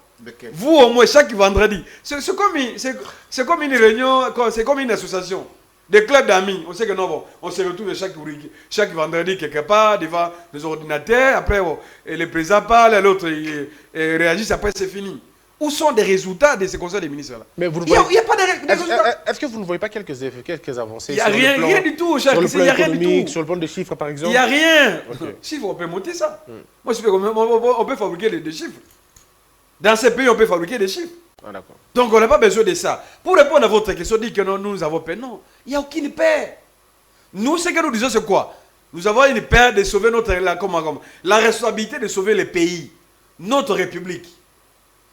Vous, au moins, chaque vendredi, c'est comme une réunion, c'est comme une association. Des clubs d'amis, on sait que non, bon, on se retrouve chaque vendredi quelque part devant les ordinateurs, après bon, et le président parle, l'autre réagit, après c'est fini. Où sont les résultats de ces conseils des ministres-là? Mais vous il n'y a pas de résultats. Est-ce que vous ne voyez pas quelques avancées? Il n'y a rien du tout, sur le plan économique, tout. sur le plan des chiffres, par exemple? Il n'y a rien. Okay. Chiffres, on peut monter ça. Moi, on peut fabriquer des chiffres. Dans ces pays, on peut fabriquer des chiffres. Ah, d'accord. Donc, on n'a pas besoin de ça. Pour répondre à votre question, dire que non, nous avons peur. Non, il n'y a aucune paix. Nous, ce que nous disons, c'est quoi? Nous avons une paix de sauver la responsabilité de sauver le pays, notre République.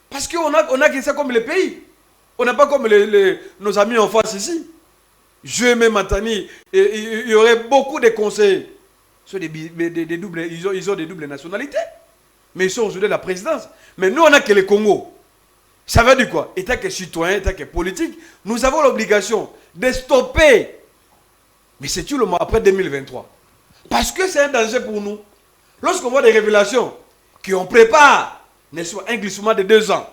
Parce qu'on a que ça comme les pays. On n'a pas comme nos amis en face ici. Je même Matani, il y aurait beaucoup de conseillers. Ils ont des doubles nationalités. Mais ils sont aujourd'hui la présidence. Mais nous, on n'a que le Congo. Ça veut dire quoi? État que citoyen, état que politique, nous avons l'obligation de stopper. Mais c'est tout le mois après 2023. Parce que c'est un danger pour nous. Lorsqu'on voit des révélations qu'on prépare, n'est-ce pas, un glissement de 2 ans,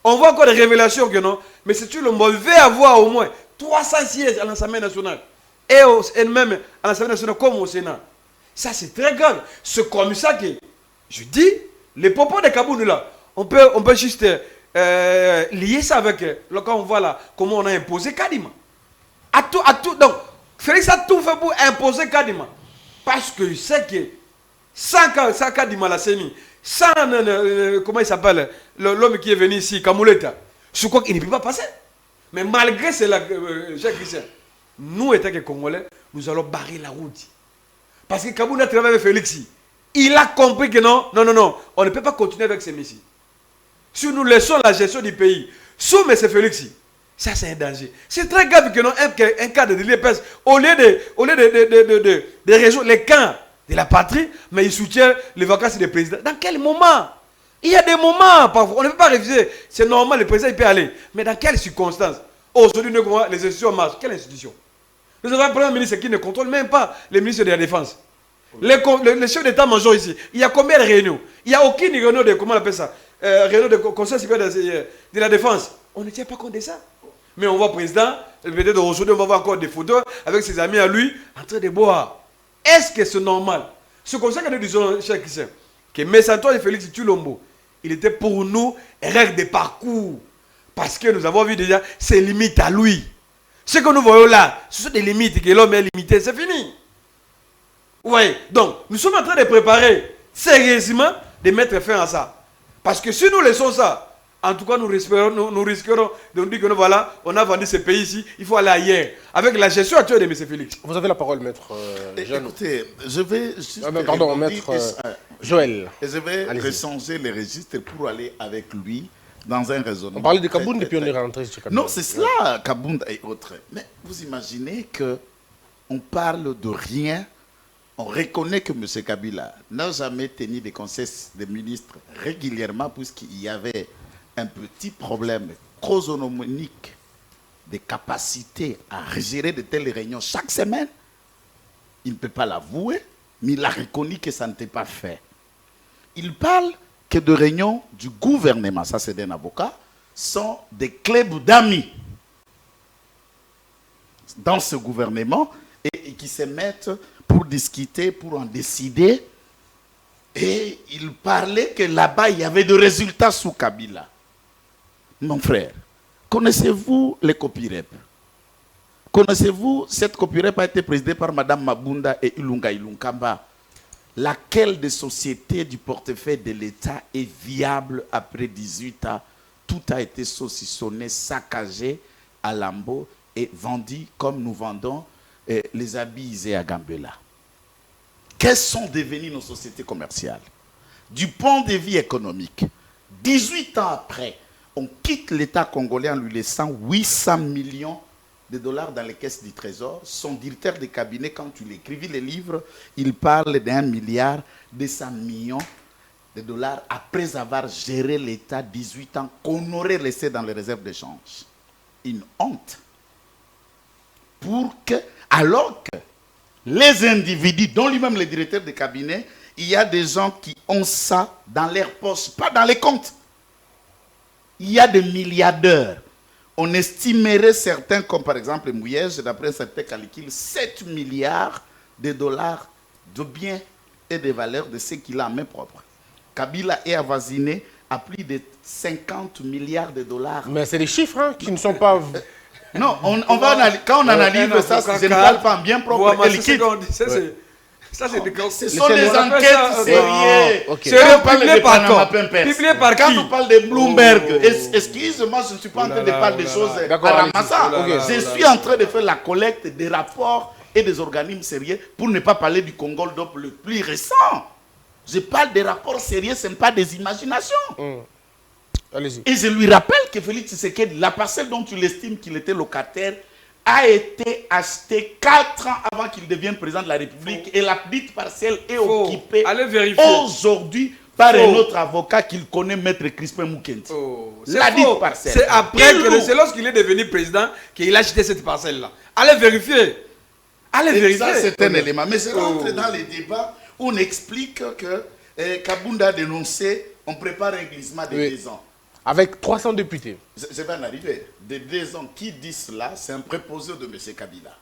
on voit encore des révélations que non, mais c'est tout le monde veut avoir au moins 300 sièges à l'Assemblée nationale. Et même à l'Assemblée nationale comme au Sénat. Ça, c'est très grave. C'est comme ça que, je dis, les propos de Kaboun là, on peut juste lier ça avec, quand on voit là, comment on a imposé Kadima. Donc, Félix a tout fait pour imposer Kadima. Parce que c'est que, sans Kadima la CENI, sans, comment il s'appelle, l'homme qui est venu ici, Kamouleta, je crois qu'il ne peut pas passer. Mais malgré cela, Jacques Christian, nous, étant que Congolais, nous allons barrer la route. Parce que Kaboun a travaillé avec Félix. Il a compris que non, on ne peut pas continuer avec ces messieurs. Si nous laissons la gestion du pays sous M. Félix, ça c'est un danger. C'est très grave que non, un cas de l'IPS, au lieu de résoudre les camps de la patrie, mais il soutient les vacances des présidents. Dans quel moment? Il y a des moments, parfois, on ne peut pas refuser. C'est normal, le président il peut aller. Mais dans quelles circonstances? Aujourd'hui, les institutions marchent. Quelle institution? Nous avons un premier ministre qui ne contrôle même pas les ministres de la Défense. Les chefs d'état-major ici, il y a combien de réunions? Il n'y a aucune réunion de, comment on appelle ça, réunion de conseil supérieur de la défense. On ne tient pas compte de ça. Mais on voit le président, peut-être aujourd'hui on va voir encore des photos avec ses amis à lui en train de boire. Est-ce que c'est normal? C'est comme ça que nous disons, cher Christian, que M. Antoine Félix Tshilombo, il était pour nous un règle de parcours. Parce que nous avons vu déjà ses limites à lui. Ce que nous voyons là, ce sont des limites, que l'homme est limité, c'est fini. Oui, donc nous sommes en train de préparer sérieusement de mettre fin à ça. Parce que si nous laissons ça, En tout cas, nous risquerons de nous dire que voilà, on a vendu ce pays ici, il faut aller ailleurs. Avec la gestion actuelle de M. Félix. Vous avez la parole, maître Jeannot. Écoutez, je vais juste... pardon, maître Joël. Et je vais rechanger les registres pour aller avec lui dans un raisonnement. On parlait de Kabound et puis on est rentré sur Kabound. Non, c'est cela, Kabound et autres. Mais vous imaginez qu'on parle de rien. On reconnaît que M. Kabila n'a jamais tenu des conseils des ministres régulièrement puisqu'il y avait un petit problème chrononomique de capacité à gérer de telles réunions chaque semaine. Il ne peut pas l'avouer, mais il a reconnu que ça n'était pas fait. Il parle que de réunions du gouvernement, ça c'est d'un avocat, sont des clubs d'amis dans ce gouvernement et qui se mettent pour discuter, pour en décider. Et il parlait que là-bas, il y avait des résultats sous Kabila. Mon frère, connaissez-vous les copyrep? Connaissez-vous, cette copyrep a été présidée par Mme Mabunda et Ilunga Ilunkamba. Laquelle des sociétés du portefeuille de l'État est viable après 18 ans? Tout a été saucissonné, saccagé à Lambeau et vendu comme nous vendons les habits isés à Gambela. Quelles sont devenues nos sociétés commerciales? Du point de vue économique, 18 ans après, on quitte l'État congolais en lui laissant 800 millions de dollars dans les caisses du Trésor. Son directeur de cabinet, quand il écrivit les livres, il parle d'1 milliard 200 millions de dollars après avoir géré l'État 18 ans qu'on aurait laissé dans les réserves d'échange. Une honte. Alors que les individus, dont lui-même le directeur de cabinet, il y a des gens qui ont ça dans leurs poches, pas dans les comptes. Il y a des milliardaires. On estimerait certains, comme par exemple Mouyej, d'après certains calculs, 7 milliards de dollars de biens et de valeurs de ce qu'il a en main propre. Kabila est avoisiné à plus de 50 milliards de dollars. Mais c'est des chiffres hein, qui ne sont pas... Non, quand on analyse ça, je ne parle pas en bien propre et liquide. Ça, c'est des... Ce sont des enquêtes sérieuses. C'est publié par quand? Publié par Quand qui? on parle de Bloomberg, excuse-moi, je ne suis pas en train de parler des choses à la massa. Je suis en train de faire la collecte des rapports et des organismes sérieux pour ne pas parler du Congo le plus récent. Je parle des rapports sérieux, ce n'est pas des imaginations. Allez-y. Et je lui rappelle que Félix Tshisekedi, la parcelle dont tu l'estimes qu'il était locataire, a été achetée 4 ans avant qu'il devienne président de la République. Et la petite parcelle est occupée aujourd'hui par un autre avocat qu'il connaît, Maître Crispin Moukenti. La dite parcelle. C'est après que c'est lorsqu'il est devenu président qu'il a acheté cette parcelle-là. Allez vérifier. Allez vérifier. Ça, c'est un élément. Mais je rentre dans les débats où on explique que Kabounda a dénoncé, on prépare un glissement de 2 ans. Avec 300 députés. Je vais en arriver. De 2 ans, qui dit cela? C'est un préposé de M. Kabila.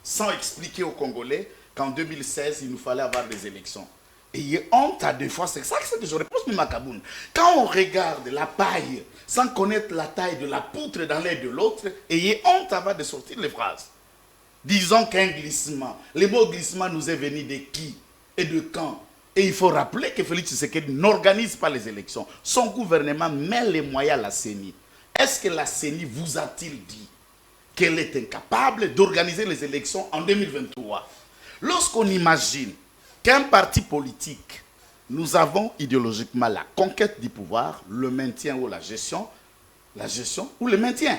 Sans expliquer aux Congolais qu'en 2016, il nous fallait avoir des élections. Et il y a honte à 2 fois. C'est ça que je réponds même à Kaboun. Quand on regarde la paille, sans connaître la taille de la poutre dans l'air de l'autre, et il y a honte avant de sortir les phrases. Disons qu'un glissement. Le mot glissement nous est venu de qui et de quand? Et il faut rappeler que Félix Tshisekedi n'organise pas les élections. Son gouvernement met les moyens à la CENI. Est-ce que la CENI vous a-t-il dit qu'elle est incapable d'organiser les élections en 2023? Lorsqu'on imagine qu'un parti politique, nous avons idéologiquement la conquête du pouvoir, le maintien ou la gestion ou le maintien.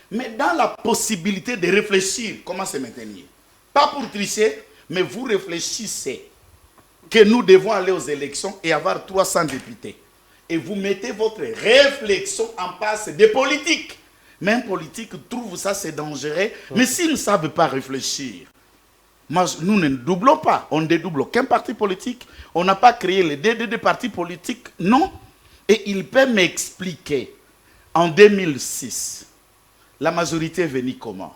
Mais dans la possibilité de réfléchir comment se maintenir. Pas pour tricher, mais vous réfléchissez que nous devons aller aux élections et avoir 300 députés. Et vous mettez votre réflexion en passe des politiques. Même politique trouve ça c'est dangereux. Mais s'ils ne savent pas réfléchir, nous ne doublons pas. On ne dédouble aucun parti politique. On n'a pas créé les deux partis politiques. Non. Et il peut m'expliquer. En 2006, la majorité est venue comment?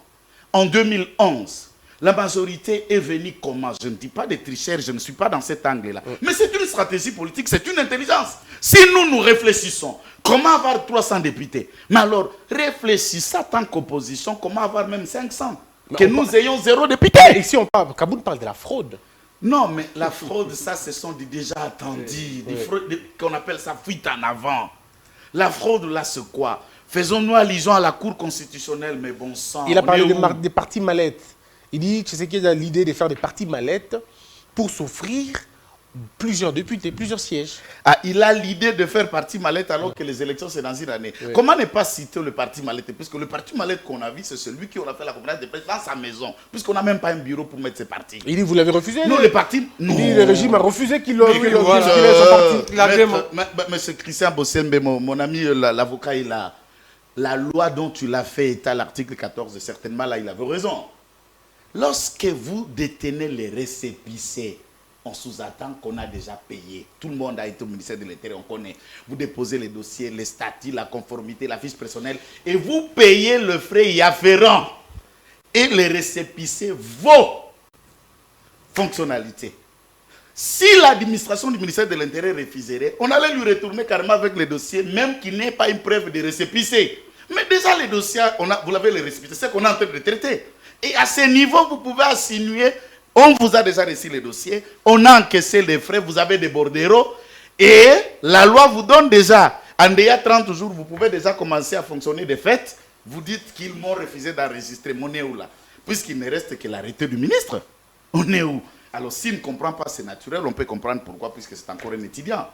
En 2011, la majorité est venue comment? Je ne dis pas des tricheurs, je ne suis pas dans cet angle-là. Mais c'est une stratégie politique, c'est une intelligence. Si nous réfléchissons, comment avoir 300 députés? Mais alors, réfléchissez en tant qu'opposition, comment avoir même 500? Que nous ayons 0 député. Ici, Kaboun parle de la fraude. Non, mais la fraude, ça, ce sont des déjà attendus, des fraudes qu'on appelle ça fuite en avant. La fraude, là, c'est quoi? Faisons-nous allusion à la Cour constitutionnelle, mais bon sang. Il a parlé des partis mallettes. Il dit que qu'il a l'idée de faire des partis mallettes pour s'offrir plusieurs députés, plusieurs sièges. Ah, il a l'idée de faire parti mallette alors que les élections, c'est dans une année. Oui. Comment ne pas citer le parti mallette? Puisque le parti mallette qu'on a vu, c'est celui qui a fait la conférence de presse dans sa maison. Puisqu'on n'a même pas un bureau pour mettre ses partis. Il dit, vous l'avez refusé? Non, le parti... Non. Il dit, le régime a refusé qu'il ait son parti. Monsieur Christian Bossembe, mon ami, l'avocat, il a... La loi dont tu l'as fait est à l'article 14, certainement, là, il avait raison. Lorsque vous détenez les récépissés, on sous-attend qu'on a déjà payé. Tout le monde a été au ministère de l'Intérieur, on connaît. Vous déposez les dossiers, les statuts, la conformité, la fiche personnelle, et vous payez le frais y afférent. Et les récépissés, vos fonctionnalités. Si l'administration du ministère de l'Intérieur refuserait, on allait lui retourner carrément avec les dossiers, même qu'il n'ait pas une preuve de récépissé. Mais déjà, les dossiers, vous l'avez les récépissés, c'est qu'on est en train de traiter. Et à ce niveau, vous pouvez insinuer... On vous a déjà reçu les dossiers, on a encaissé les frais, vous avez des bordereaux et la loi vous donne déjà, en déjà 30 jours, vous pouvez déjà commencer à fonctionner de fait. Vous dites qu'ils m'ont refusé d'enregistrer. On est où là? Puisqu'il ne reste que l'arrêté du ministre. On est où? Alors s'il ne comprend pas, c'est naturel, on peut comprendre pourquoi, puisque c'est encore un étudiant.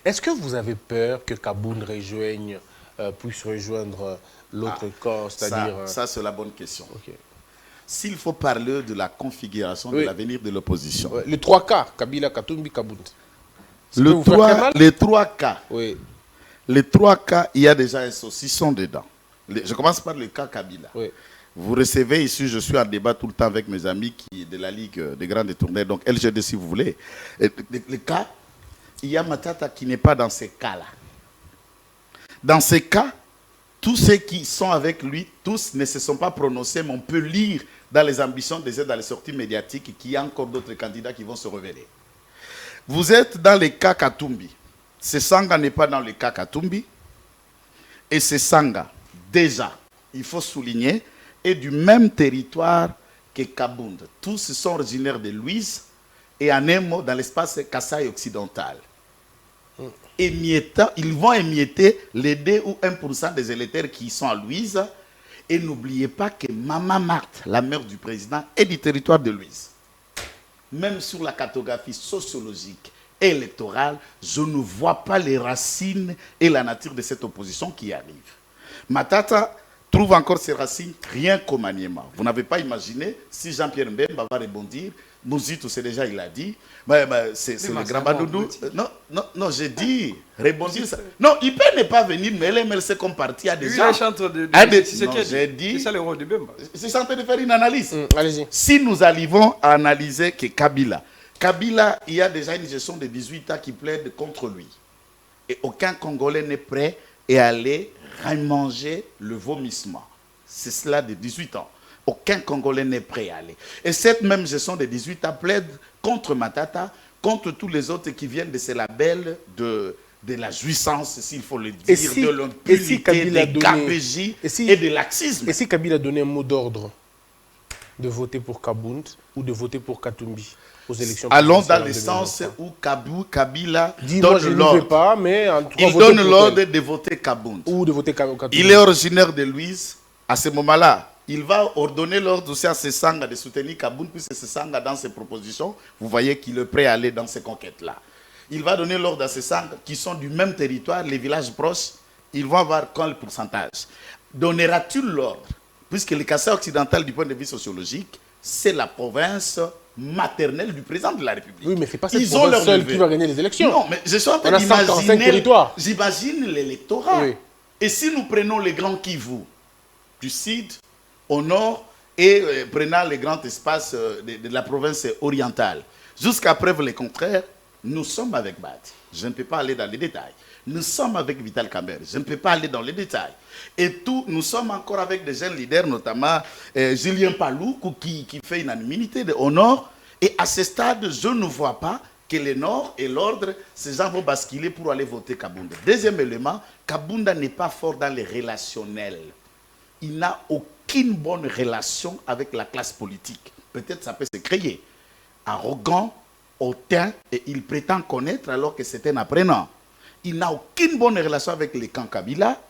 Est-ce que vous avez peur que Kaboun puisse rejoindre l'autre camp, c'est-à-dire... Ça, c'est la bonne question. Okay. S'il faut parler de la configuration de l'avenir de l'opposition. Les 3 cas, Kabila, Katumbi, Kaboun. Les 3 cas. Oui. Les 3 cas, il y a déjà un saucisson dedans. Je commence par le cas Kabila. Oui. Vous recevez ici, je suis en débat tout le temps avec mes amis de la Ligue des grands détournés, donc LGD si vous voulez. Le cas, il y a Matata qui n'est pas dans ces cas-là. Dans ces cas, tous ceux qui sont avec lui, tous ne se sont pas prononcés, mais on peut lire dans les ambitions dans les sorties médiatiques qu'il y a encore d'autres candidats qui vont se révéler. Vous êtes dans le cas Katumbi. Sesanga n'est pas dans le cas Katumbi. Et Sesanga, déjà, il faut souligner, est du même territoire que Kabound. Tous sont originaires de Louise et en un mot dans l'espace Kasaï occidental. Ils vont émietter les 2 ou 1% des électeurs qui sont à Louise. Et n'oubliez pas que Maman Marthe, la mère du président, est du territoire de Louise. Même sur la cartographie sociologique et électorale, je ne vois pas les racines et la nature de cette opposition qui arrive. Matata trouve encore ses racines rien qu'au maniement. Vous n'avez pas imaginé si Jean-Pierre Mbemba va rebondir. Mouzitou, c'est déjà, il a dit. C'est le grand Badoudou. Non, j'ai dit rebondir. Non, il peut ne pas venir, mais LMLC comme parti a déjà. Il chante de j'ai dit. C'est ça le rôle de Bemba. C'est en train de faire une analyse. Allez-y. Si nous arrivons à analyser que Kabila, il y a déjà une gestion de 18 ans qui plaide contre lui. Et aucun Congolais n'est prêt à aller manger le vomissement. C'est cela de 18 ans. Aucun Congolais n'est prêt à aller. Et cette même gestion de 18 ans plaide contre Matata, contre tous les autres qui viennent de ces labels de la jouissance, s'il faut le dire, de l'impunité, des gabégies et de laxisme. Et si Kabila a donné un mot d'ordre de voter pour Kabound ou de voter pour Katumbi aux élections? Allons dans le sens où Kabila donne l'ordre. Il donne l'ordre de voter Kabound. Ou de voter Katumbi. Il est originaire de Louise. À ce moment-là, il va ordonner l'ordre aussi à Sesanga de soutenir Kabound, puisque Sesanga, dans ses propositions, vous voyez qu'il est prêt à aller dans ces conquêtes-là. Il va donner l'ordre à Sesanga, qui sont du même territoire, les villages proches, ils vont avoir quand le pourcentage. Donnera-t-il l'ordre? Puisque le Kasaï occidental, du point de vue sociologique, c'est la province maternelle du président de la République. Oui, mais ce n'est pas cette province seule qui va gagner les élections. Non, mais je suis en train d'imaginer, j'imagine l'électorat. Oui. Et si nous prenons les grands Kivu, du sud au nord, et prenant les grands espaces de la province orientale, jusqu'à preuve le contraire, nous sommes avec Badi. Je ne peux pas aller dans les détails. Nous sommes avec Vital Kamerhe. Je ne peux pas aller dans les détails. Et tout, nous sommes encore avec des jeunes leaders, notamment Julien Palou, qui fait une unanimité au nord. Et à ce stade, je ne vois pas que le nord et l'ordre, ces gens vont basculer pour aller voter Kabounda. Deuxième élément, Kabounda n'est pas fort dans les relationnels. Il n'a aucune bonne relation avec la classe politique. Peut-être ça peut se créer. Arrogant, hautain, et il prétend connaître alors que c'est un apprenant. il n'a aucune bonne relation avec les camps Kabila,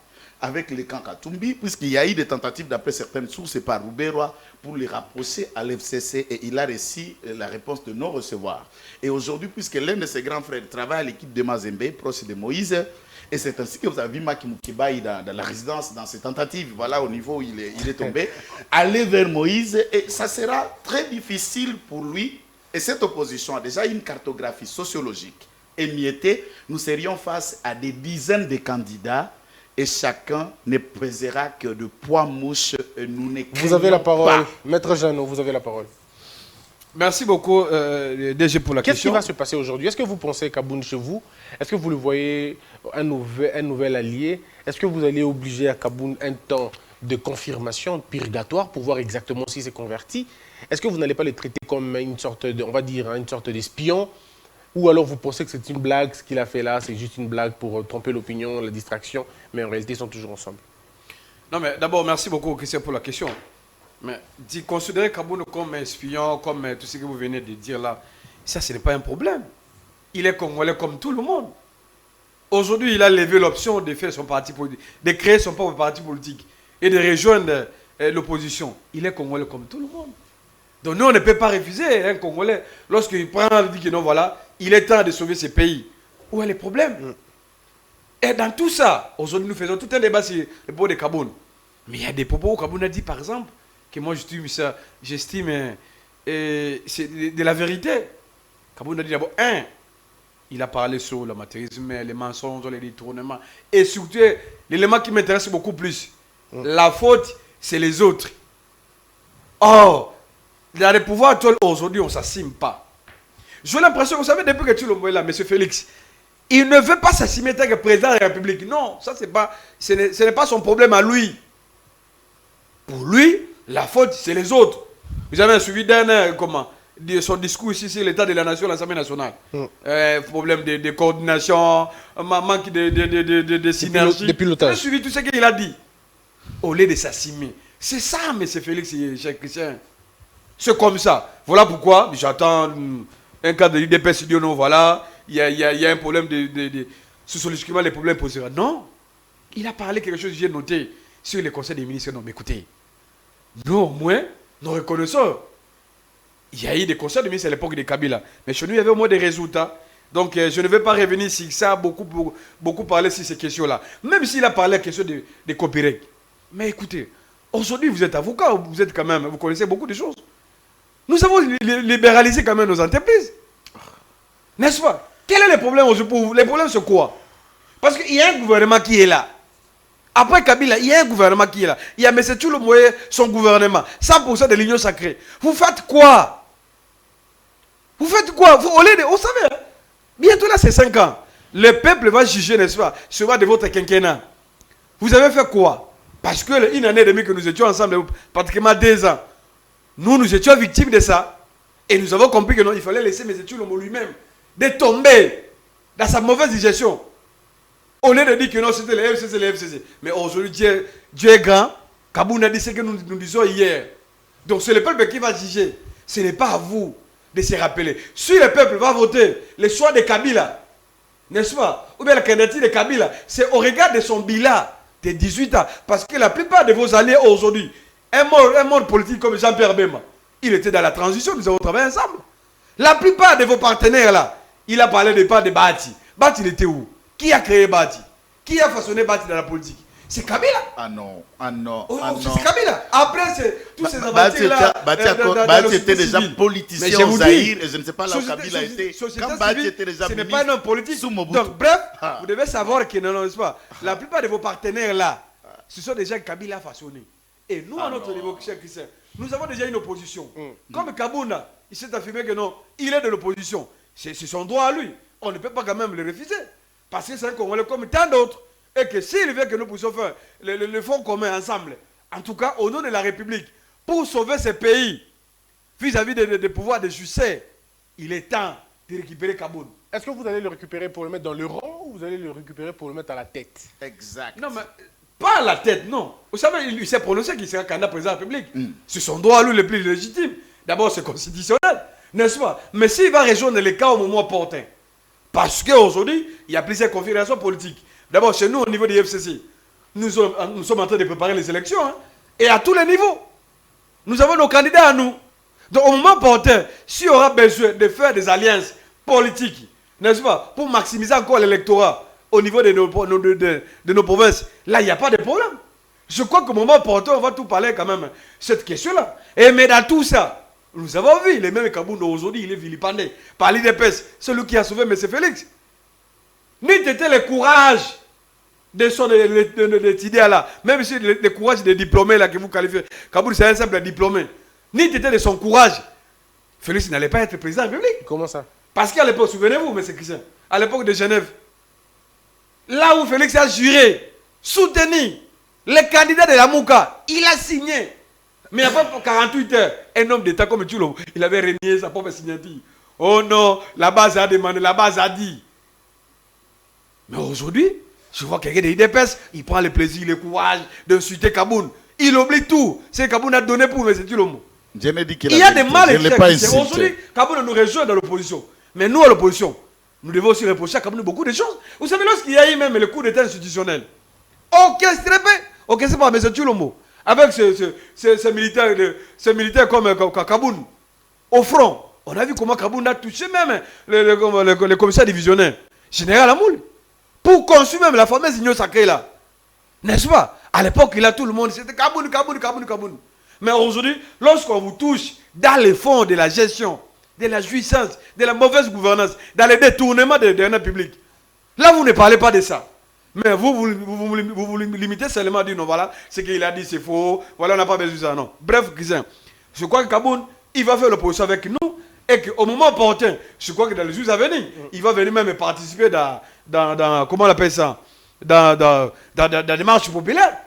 avec les camps Katumbi, puisqu'il y a eu des tentatives, d'après certaines sources, par Rouberois, pour les rapprocher à l'FCC, et il a reçu la réponse de non-recevoir. Et aujourd'hui, puisque l'un de ses grands frères travaille à l'équipe de Mazembe, proche de Moïse, et c'est ainsi que vous avez vu Maki Mukibaï dans la résidence, dans ses tentatives, voilà au niveau où il est tombé, aller vers Moïse, et ça sera très difficile pour lui. Et cette opposition a déjà une cartographie sociologique émiettée. Nous serions face à des dizaines de candidats et chacun ne pesera que de poids mouche. Nous ne Vous avez la parole, pas. Maître Jeannot, vous avez la parole. Merci beaucoup, DG, pour la Qu'est-ce qui question. va se passer aujourd'hui? Est-ce que vous pensez Kaboun chez vous? Est-ce que vous le voyez un nouvel allié? Est-ce que vous allez obliger à Kaboun un temps de confirmation purgatoire pour voir exactement s'il s'est converti? Est-ce que vous n'allez pas le traiter comme une sorte de, on va dire, une sorte d'espion? Ou alors vous pensez que c'est une blague, ce qu'il a fait là, c'est juste une blague pour tromper l'opinion, la distraction, mais en réalité ils sont toujours ensemble? Non, mais d'abord, merci beaucoup, Christian, pour la question. Mais considérer Kaboun comme espion, comme tout ce que vous venez de dire là, ça, ce n'est pas un problème. Il est congolais comme tout le monde. Aujourd'hui, il a levé l'option de faire son parti politique, de créer son propre parti politique et de rejoindre l'opposition. Il est congolais comme tout le monde. Donc nous, on ne peut pas refuser un Congolais. Lorsqu'il prend, il dit que non, voilà, il est temps de sauver ce pays. Où est le problème? Et dans tout ça, aujourd'hui, nous faisons tout un débat sur le propos de Kaboun. Mais il y a des propos où Kaboun a dit, par exemple, que moi j'estime c'est de la vérité. Kaboun a dit d'abord, il a parlé sur l'amateurisme, les mensonges, les détournements. Et surtout, l'élément qui m'intéresse beaucoup plus, la faute, c'est les autres. Or, dans les pouvoirs actuels, aujourd'hui, on ne s'assume pas. J'ai l'impression, vous savez, depuis que tu l'envoies là, M. Félix, il ne veut pas s'assumer en tant que président de la République. Non, ça, ce n'est pas son problème à lui. Pour lui, la faute, c'est les autres. Vous avez un suivi de son discours ici sur l'état de la nation, l'Assemblée nationale. Problème de coordination, manque de synergie. De pilotage. Vous avez suivi tout ce qu'il a dit. Au lieu de s'assumer. C'est ça, M. Félix et cher Christian. C'est comme ça. Voilà pourquoi j'attends un cas de l'IDPS, non, voilà, il y a un problème sociologiquement, les problèmes posés. Non, il a parlé quelque chose, j'ai noté sur les conseils des ministres. Non, mais écoutez, nous au moins, nous reconnaissons. Il y a eu des conseils des ministres à l'époque de Kabila, mais chez nous, il y avait au moins des résultats. Donc, je ne vais pas revenir sur ça, beaucoup parlé sur ces questions-là. Même s'il a parlé à la question de copyright. Mais écoutez, aujourd'hui, vous êtes avocat, vous êtes quand même, vous connaissez beaucoup de choses. Nous avons libéralisé quand même nos entreprises. N'est-ce pas? Quel est le problème aujourd'hui pour vous? Les problèmes, c'est quoi? Parce qu'il y a un gouvernement qui est là. Après Kabila, il y a un gouvernement qui est là. Il y a M. Tchoulo-Moye, son gouvernement. 100% de l'Union sacrée. Vous faites quoi? Vous faites quoi? Vous savez, hein? Bientôt là, c'est 5 ans. Le peuple va juger, n'est-ce pas, sur de votre quinquennat. Vous avez fait quoi? Parce que une année et demie que nous étions ensemble, pratiquement 2 ans, nous étions victimes de ça. Et nous avons compris que non, il fallait laisser M. Tchoulo lui-même de tomber dans sa mauvaise gestion. Au lieu de dire que non, c'était le FCC. Mais aujourd'hui, Dieu est grand. Kaboun a dit ce que nous disons hier. Donc c'est le peuple qui va juger. Ce n'est pas à vous de se rappeler. Si le peuple va voter le choix de Kabila, n'est-ce pas? Ou bien la candidature de Kabila, c'est au regard de son bilan de 18 ans. Parce que la plupart de vos alliés aujourd'hui, un monde politique comme Jean-Pierre Bemba, il était dans la transition, nous avons travaillé ensemble. La plupart de vos partenaires là, il a parlé de Bati. Bati, il était où? Qui a créé Bati? Qui a façonné Bati dans la politique? C'est Kabila. Ah non. C'est Kabila. Après, tous ces aventures-là. Bati était déjà politicien au Zaïre et je ne sais pas là où Kabila a été. Quand Bati était déjà ce n'est pas un homme politique. Donc, bref, vous devez savoir que non, n'est-ce pas? La plupart de vos partenaires là, ce sont des gens que Kabila a façonnés. Et nous, à notre niveau, cher Christian, nous avons déjà une opposition. Comme Kabouna, il s'est affirmé que non, il est de l'opposition. C'est son droit à lui. On ne peut pas quand même le refuser. Parce que c'est un Congolais comme tant d'autres. Et que s'il veut que nous puissions faire le fonds commun ensemble, en tout cas au nom de la République, pour sauver ce pays, vis-à-vis des pouvoirs de justice, il est temps de récupérer Kaboun. Est-ce que vous allez le récupérer pour le mettre dans le rang ou vous allez le récupérer pour le mettre à la tête? Exact. Non, mais pas à la tête, non. Vous savez, il s'est prononcé qu'il sera candidat président de la République. C'est son droit à lui le plus légitime. D'abord, c'est constitutionnel, n'est-ce pas? Mais s'il va rejoindre les cas au moment opportun, Parce qu'aujourd'hui, il y a plusieurs configurations politiques. D'abord, chez nous, au niveau des FCC, nous sommes en train de préparer les élections. Hein, et à tous les niveaux. Nous avons nos candidats à nous. Donc, au moment porteur, s'il y aura besoin de faire des alliances politiques, n'est-ce pas, pour maximiser encore l'électorat au niveau de nos provinces, là, il n'y a pas de problème. Je crois qu'au moment porteur, on va tout parler quand même, cette question-là. Mais dans tout ça, nous avons vu, les mêmes Kaboun aujourd'hui, il est vilipendé par l'IDPS, celui qui a sauvé M. Félix. N'eût été le courage de cette idée-là, même si le courage des diplômés là, que vous qualifiez, Kaboun c'est un simple diplômé, n'eût été de son courage, Félix n'allait pas être président de la République. Comment ça? Parce qu'à l'époque, souvenez-vous, M. Christian, à l'époque de Genève, là où Félix a juré, soutenu les candidats de la Mouka, il a signé. Mais après 48 heures, un homme d'État comme Tchoulo, il avait renié sa propre signature. Oh non, la base a demandé, la base a dit. Mais aujourd'hui, je vois quelqu'un de l'IDPS, il prend le plaisir, le courage d'insulter Kaboun. Il oublie tout. C'est Kaboun a donné pour M. Tchoulo. Je n'ai dit qu'il Il y a des mal je ne l'ai pas insulté. Aujourd'hui, Kaboun nous rejoint dans l'opposition. Mais nous, à l'opposition, nous devons aussi reprocher à Kaboun beaucoup de choses. Vous savez, lorsqu'il y a eu même le coup d'État institutionnel, orchestré par M. Tchoulo, avec ces militaires comme Kaboun, au front, on a vu comment Kaboun a touché même le commissaire divisionnaire, général Amoul, pour construire même la fameuse union sacrée là. N'est-ce pas? À l'époque, il a tout le monde, c'était Kaboun. Mais aujourd'hui, lorsqu'on vous touche dans les fonds de la gestion, de la jouissance, de la mauvaise gouvernance, dans les détournements des derniers publics, là, vous ne parlez pas de ça. Mais vous limitez seulement à dire non, voilà, ce qu'il a dit c'est faux, voilà, on n'a pas besoin de ça, non. Bref, Christian, je crois que Kaboun, il va faire l'opposition avec nous, et qu'au moment opportun, je crois que dans les jours à venir, il va venir même participer dans comment on appelle ça, dans des marches populaires.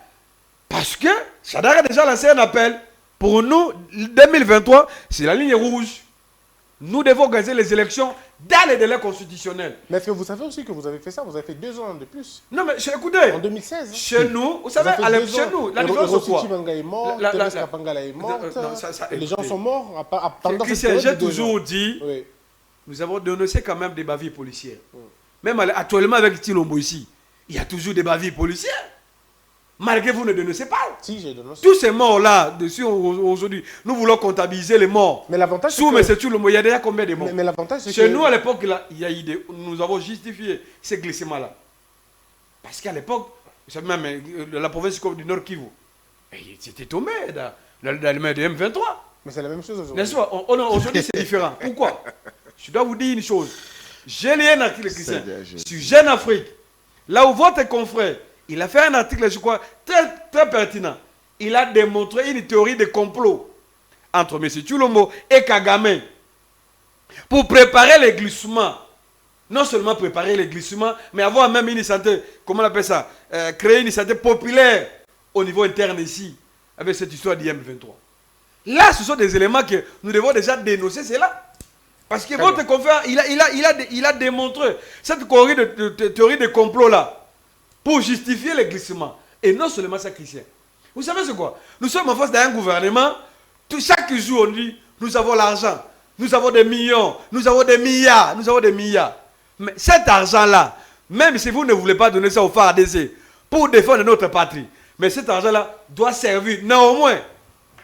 Parce que Chadar a déjà lancé un appel. Pour nous, 2023, c'est la ligne rouge. Nous devons organiser les élections dans les délais constitutionnels. Mais est-ce que vous savez aussi que vous avez fait ça? Vous avez fait 2 ans de plus. Non, mais écoutez. En 2016. Chez nous, vous savez, chez nous, la différence c'est quoi? Chibanga est mort, Thérèse Kapangala est morte. Les gens sont morts pendant cette période. J'ai toujours dit, nous avons dénoncé quand même des bavures policières. Même actuellement avec Tilombo ici, il y a toujours des bavures policières. Malgré vous ne dénoncez pas. Si, j'ai dénoncé. Tous ces morts-là, dessus aujourd'hui, nous voulons comptabiliser les morts. Mais l'avantage, c'est que... M. Tchoulo, il y a déjà combien de morts? Mais l'avantage, c'est que... Chez nous, à l'époque, nous avons justifié ces glissements-là. Parce qu'à l'époque, même la province du Nord Kivu, c'était tombé dans les mains de M23. Mais c'est la même chose aujourd'hui. N'est-ce pas? Aujourd'hui, c'est différent. Pourquoi? Je dois vous dire une chose. J'ai lu un article sur Jeune Afrique. Là où votre confrère, il a fait un article, je crois, très, très pertinent. Il a démontré une théorie de complot entre M. Tchoulo et Kagame pour préparer les glissements. Non seulement préparer les glissements, mais avoir même une santé, comment on appelle ça, créer une santé populaire au niveau interne ici, avec cette histoire d'IM23. Là, ce sont des éléments que nous devons déjà dénoncer, c'est là. Parce que votre confrère, il a démontré cette théorie de complot là. Pour justifier les glissements. Et non seulement ça, Christian. Vous savez c'est quoi? Nous sommes en face d'un gouvernement. Chaque jour, on dit, nous avons l'argent. Nous avons des millions. Nous avons des milliards. Mais cet argent-là, même si vous ne voulez pas donner ça au FARDC pour défendre notre patrie, mais cet argent-là doit servir néanmoins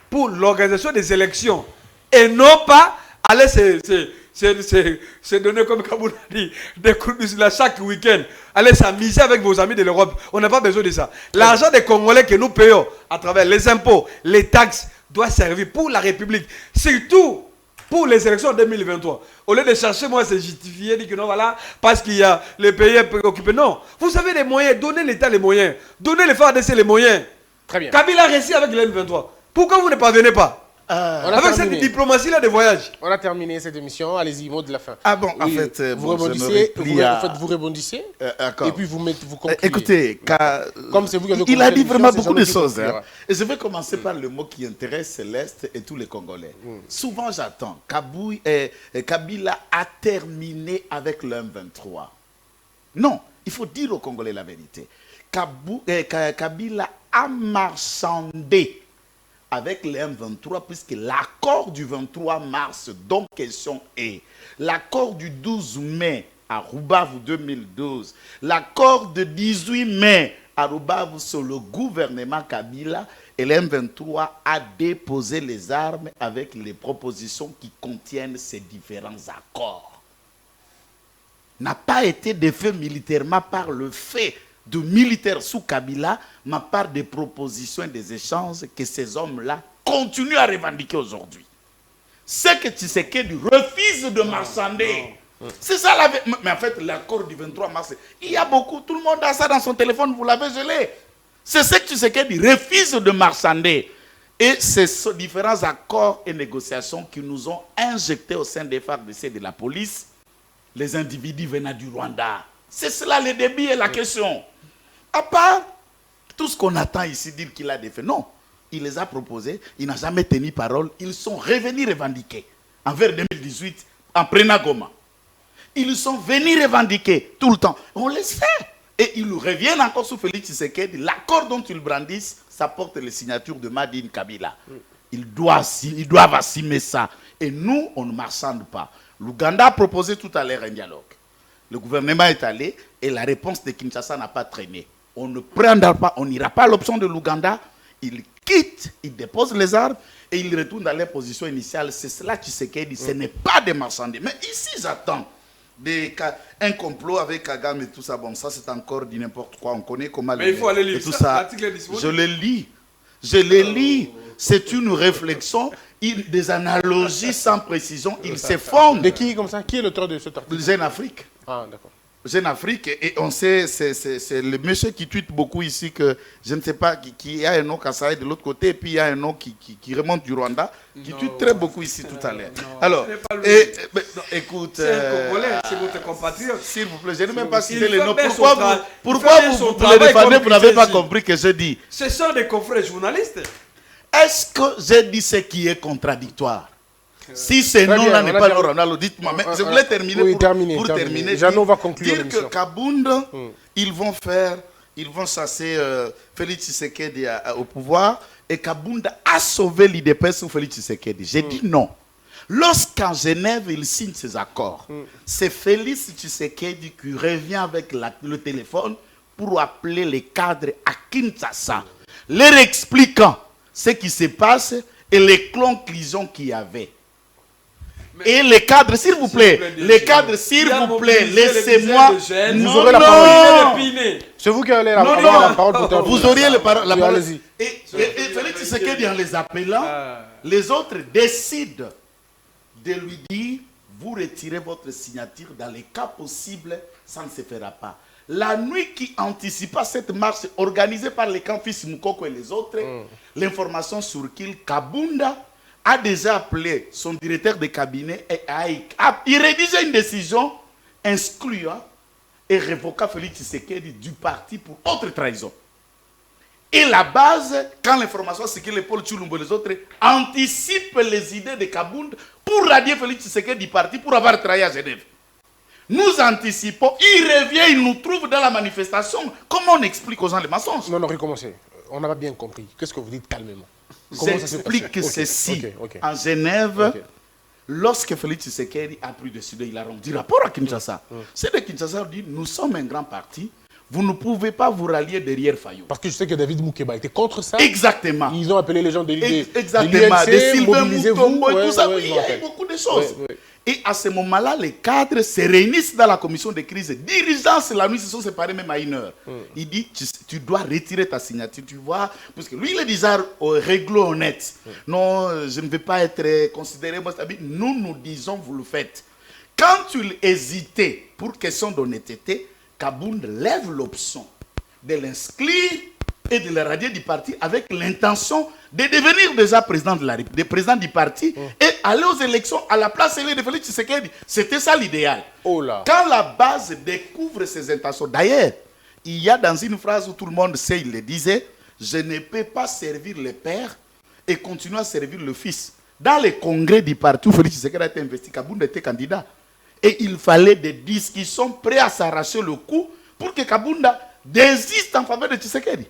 pour l'organisation des élections. Et non pas aller se donner, comme Kaboun a dit, des coups de chaque week-end. Allez s'amuser avec vos amis de l'Europe. On n'a pas besoin de ça. L'argent des Congolais que nous payons à travers les impôts, les taxes, doit servir pour la République. Surtout pour les élections 2023. Au lieu de chercher, moi, c'est justifié, dire que non, voilà, parce qu'il y a les pays préoccupés. Non. Vous avez les moyens. Donnez l'État les moyens. Donnez les FARDC les moyens. Très bien. Kabila a réussi avec le M23. Pourquoi vous ne parvenez pas? Avec cette diplomatie-là de voyage. On a terminé cette émission. Allez-y, mot de la fin. Ah bon, oui, en fait, vous rebondissez. Vous rebondissez. Et puis vous concluez. Écoutez, comme c'est vous qui avez il a dit vraiment beaucoup de choses. Hein. Et je vais commencer par le mot qui intéresse Céleste et tous les Congolais. Souvent, j'attends. Kabila a terminé avec le M23. Non, il faut dire aux Congolais la vérité. Kabila a marchandé avec les M23, puisque l'accord du 23 mars, dont question est, l'accord du 12 mai à Rubavu 2012, l'accord de 18 mai à Rubavu sur le gouvernement Kabila, et l'M23 a déposé les armes avec les propositions qui contiennent ces différents accords. N'a pas été défait militairement par le fait de militaires sous Kabila, mais par des propositions et des échanges que ces hommes-là continuent à revendiquer aujourd'hui. C'est que Tshisekedi refuse de marchander. C'est ça la vérité. Mais en fait, l'accord du 23 mars, il y a beaucoup, tout le monde a ça dans son téléphone, vous l'avez gelé. C'est ce que Tshisekedi refuse de marchander. Et c'est ces différents accords et négociations qui nous ont injectés au sein des FARDC et de la police les individus venant du Rwanda. C'est cela le débit et la question. À part tout ce qu'on attend ici dire qu'il a des faits. Non, il les a proposés, il n'a jamais tenu parole. Ils sont revenus revendiquer en vers 2018 en prenant Goma. Ils sont venus revendiquer tout le temps. On laisse faire. Et ils reviennent encore sous Félix Tshisekedi. L'accord dont ils brandissent, ça porte les signatures de Madine Kabila. Ils doivent assumer ça. Et nous, on ne marchande pas. L'Ouganda a proposé tout à l'heure un dialogue. Le gouvernement est allé et la réponse de Kinshasa n'a pas traîné. On ne prendra pas, on n'ira pas à l'option de l'Ouganda. Ils quittent, ils déposent les armes et ils retournent dans leur position initiale. C'est cela qui se dit, ce n'est pas des marchandiers. Mais ici, j'attends un complot avec Kagame et tout ça. Bon, ça c'est encore du n'importe quoi. On connaît comment... Mais il faut aller lire tout ça. Je le lis. Je le lis. C'est une réflexion, des analogies sans précision. Ils se fondent. De qui comme ça? Qui est l'auteur de cet article? Jeune Afrique. Ah, d'accord. Jeune Afrique, et on sait, c'est le monsieur qui tweet beaucoup ici, que je ne sais pas, qui a un nom Kassaï de l'autre côté, et puis il y a un nom qui remonte du Rwanda, qui tweet très beaucoup ici tout à l'heure. Alors, écoute... C'est un Congolais, c'est votre compatriote. S'il vous plaît, je n'ai même pas cité les noms. Pourquoi vous les défendez, vous n'avez pas compris que je dis? Ce sont des confrères journalistes. Est-ce que j'ai dit ce qui est contradictoire? Si ce nom-là n'est pas le Ronaldo, dites-moi. Mais je voulais terminer pour terminer. Jeannot va conclure. Dire que Kabound, ils vont chasser Félix Tshisekedi au pouvoir, et Kabound a sauvé l'IDPS sous Félix Tshisekedi. J'ai dit non. Lorsqu'en Genève, il signe ces accords, c'est Félix Tshisekedi qui revient avec le téléphone pour appeler les cadres à Kinshasa, leur expliquant ce qui se passe et les conclusions qu'il y avait. Et les cadres, s'il vous plaît, les cadres, s'il vous plaît, laissez-moi. Vous aurez la parole. C'est vous qui avez la parole pour terminer. Vous auriez la parole. Et Félix Tshisekedi, en les appelant, les autres décident de lui dire, vous retirez votre signature, dans les cas possibles, ça ne se fera pas. La nuit qui anticipa cette marche organisée par les camps Fils Moukoko et les autres, l'information sur qu'il Kabunda a déjà appelé son directeur de cabinet et il rédigeait une décision excluant et révoquant Félix Tshisekedi du parti pour autre trahison. Et la base, quand l'information circule, les Paul Tchulumbo et les autres anticipent les idées de Kabunda pour radier Félix Tshisekedi du parti pour avoir trahi à Genève. Nous anticipons, il revient, il nous trouve dans la manifestation. Comment on explique aux gens les mensonges? Non, recommencez. On n'a pas bien compris. Qu'est-ce que vous dites calmement? J'explique que ceci. En Genève, lorsque Félix Tshisekedi a pris décision, il a rendu rapport à Kinshasa. C'est de Kinshasa dit, nous sommes un grand parti, vous ne pouvez pas vous rallier derrière Fayou. Parce que je sais que David Moukeba était contre ça. Exactement. Ils ont appelé les gens de l'ID. Exactement. Des Sylvain Moutombo et tout ça. Il y a beaucoup de choses. Et à ce moment-là, les cadres se réunissent dans la commission de crise. Dirigeants, la nuit, se sont séparés même à 1h. Il dit, tu dois retirer ta signature, tu vois. Parce que lui, il est déjà réglo honnête. Non, je ne vais pas être considéré. Nous, nous disons, vous le faites. Quand tu hésitais pour question d'honnêteté, Kabound lève l'option de l'inscrire et de le radier du parti avec l'intention de devenir déjà président de la République, président du parti et aller aux élections à la place de Félix Tshisekedi. C'était ça l'idéal. Oh là. Quand la base découvre ses intentions, d'ailleurs, il y a dans une phrase où tout le monde sait, il le disait, je ne peux pas servir le père et continuer à servir le fils. Dans les congrès du parti où Félix Tshisekedi a été investi, Kabound était candidat. Et il fallait des discussions prêts à s'arracher le cou pour que Kabounda désiste en faveur de Tshisekedi.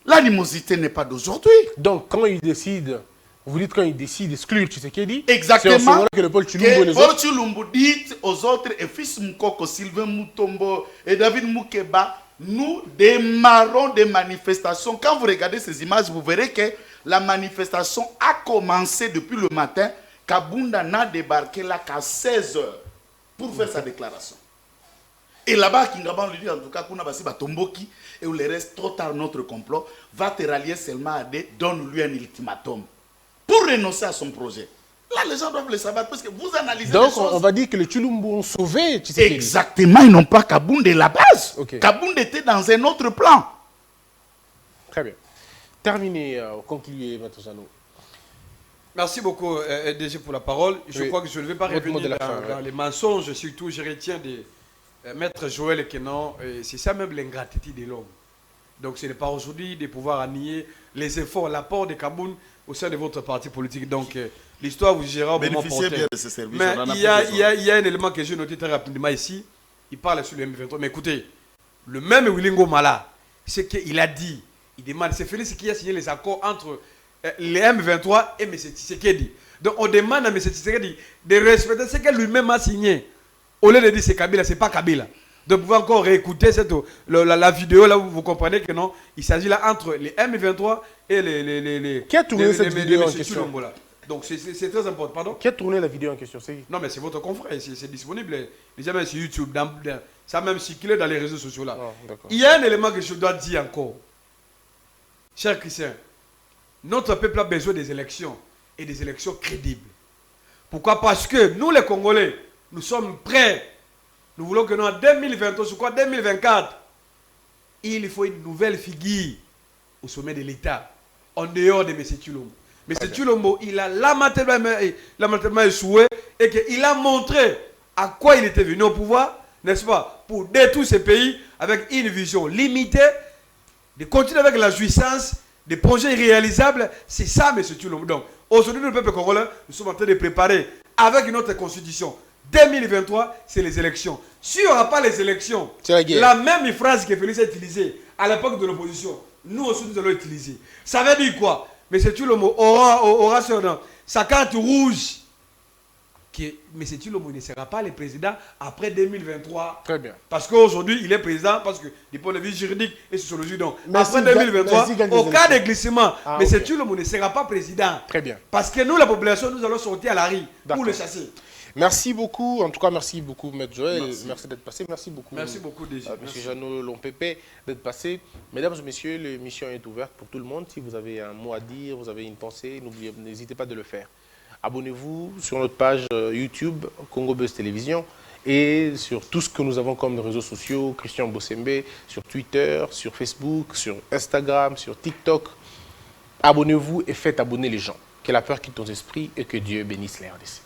L'animosité n'est pas d'aujourd'hui. Donc, quand il décide Vous dites quand il décide d'exclure Tshisekedi, Exactement. c'est en ce moment que le Paul Tshilombo et les Paul autres. Tshilombo dit aux autres, et fils Moukoko, Sylvain Moutombo et David Moukeba, nous démarrons des manifestations. Quand vous regardez ces images, vous verrez que la manifestation a commencé depuis le matin. Kabunda n'a débarqué là qu'à 16 h pour faire sa déclaration. Et là-bas, Kingaban lui dit en tout cas, qu'on a passé Batomboki et où le reste, trop tard, notre complot va te rallier seulement à des, donne-lui un ultimatum pour renoncer à son projet. Là, les gens doivent le savoir parce que vous analysez Donc, les choses. on va dire que les Tshilombo ont sauvé Tshisekedi. Exactement, ils n'ont pas Kabound de la base. Ok. Kabound était dans un autre plan. Très bien. Terminé, concluez, Maître Jeannot. Merci beaucoup, DG, pour la parole. Je Oui. crois que je ne vais pas Votre mot de revenir la fin, dans ouais. les mensonges, surtout, je retiens de Maître Joël Kenan. C'est ça même l'ingratitude de l'homme. Donc ce n'est pas aujourd'hui de pouvoir nier les efforts, l'apport de Kaboun au sein de votre parti politique. Donc l'histoire vous gérera au moment Bénéficiez porté. bien de ce service. Mais on en a il plus besoin. y a un élément que j'ai noté très rapidement ici. Il parle sur le M23. Mais écoutez, le même Willingo Mala, c'est qu'il a dit, il demande, c'est Félix qui a signé les accords entre les M23 et M. Tshisekedi. Donc on demande à M. Tshisekedi de respecter ce que lui-même a signé. Au lieu de dire c'est Kabila, c'est pas Kabila. De pouvoir encore réécouter la vidéo là où vous comprenez que non, il s'agit là entre les M23 et les Qui a tourné cette vidéo en M. question? Tshilombo, là. Donc c'est très important. Pardon? Qui a tourné la vidéo en question? Non, mais c'est votre confrère, c'est disponible déjà même sur YouTube, ça a même circulé dans les réseaux sociaux là. Oh, d'accord. Il y a un élément que je dois dire encore. Chers Christiens, notre peuple a besoin des élections et des élections crédibles. Pourquoi? Parce que nous les Congolais, nous sommes prêts. Nous voulons que nous en 2023, je crois 2024, il faut une nouvelle figure au sommet de l'État, en dehors de M. Tshilombo. M. Tshilombo, il a lamentablement échoué et qu'il a montré à quoi il était venu au pouvoir, n'est-ce pas, pour détruire ce pays avec une vision limitée, de continuer avec la jouissance, des projets irréalisables. C'est ça, M. Tshilombo. Donc, aujourd'hui, le peuple congolais, nous sommes en train de préparer avec notre constitution. 2023, c'est les élections. Si il n'y aura pas les élections, C'est la guerre. la même phrase que Félix a utilisée à l'époque de l'opposition, nous aussi nous allons utiliser. Ça veut dire quoi? M. Tshilombo aura sur sa carte rouge que M. Tshilombo ne sera pas le président après 2023. Très bien. Parce qu'aujourd'hui, il est président, parce que du point de vue juridique et sociologique, donc Merci, après 2023, merci, gagne au des cas de élections. glissement, Ah, M. ok. Tshilombo ne sera pas président. Très bien. Parce que nous, la population, nous allons sortir à la rue pour D'accord. le chasser. Merci beaucoup. En tout cas, merci beaucoup, Maître Joël. Merci d'être passé. Merci beaucoup. Merci beaucoup, DG. Monsieur Jeannot Lompépé d'être passé. Mesdames et messieurs, l'émission est ouverte pour tout le monde. Si vous avez un mot à dire, vous avez une pensée, n'hésitez pas de le faire. Abonnez-vous sur notre page YouTube, Congo Buzz Télévision, et sur tout ce que nous avons comme réseaux sociaux, Christian Bossembe, sur Twitter, sur Facebook, sur Instagram, sur TikTok. Abonnez-vous et faites abonner les gens. Que la peur quitte nos esprits et que Dieu bénisse les RDC.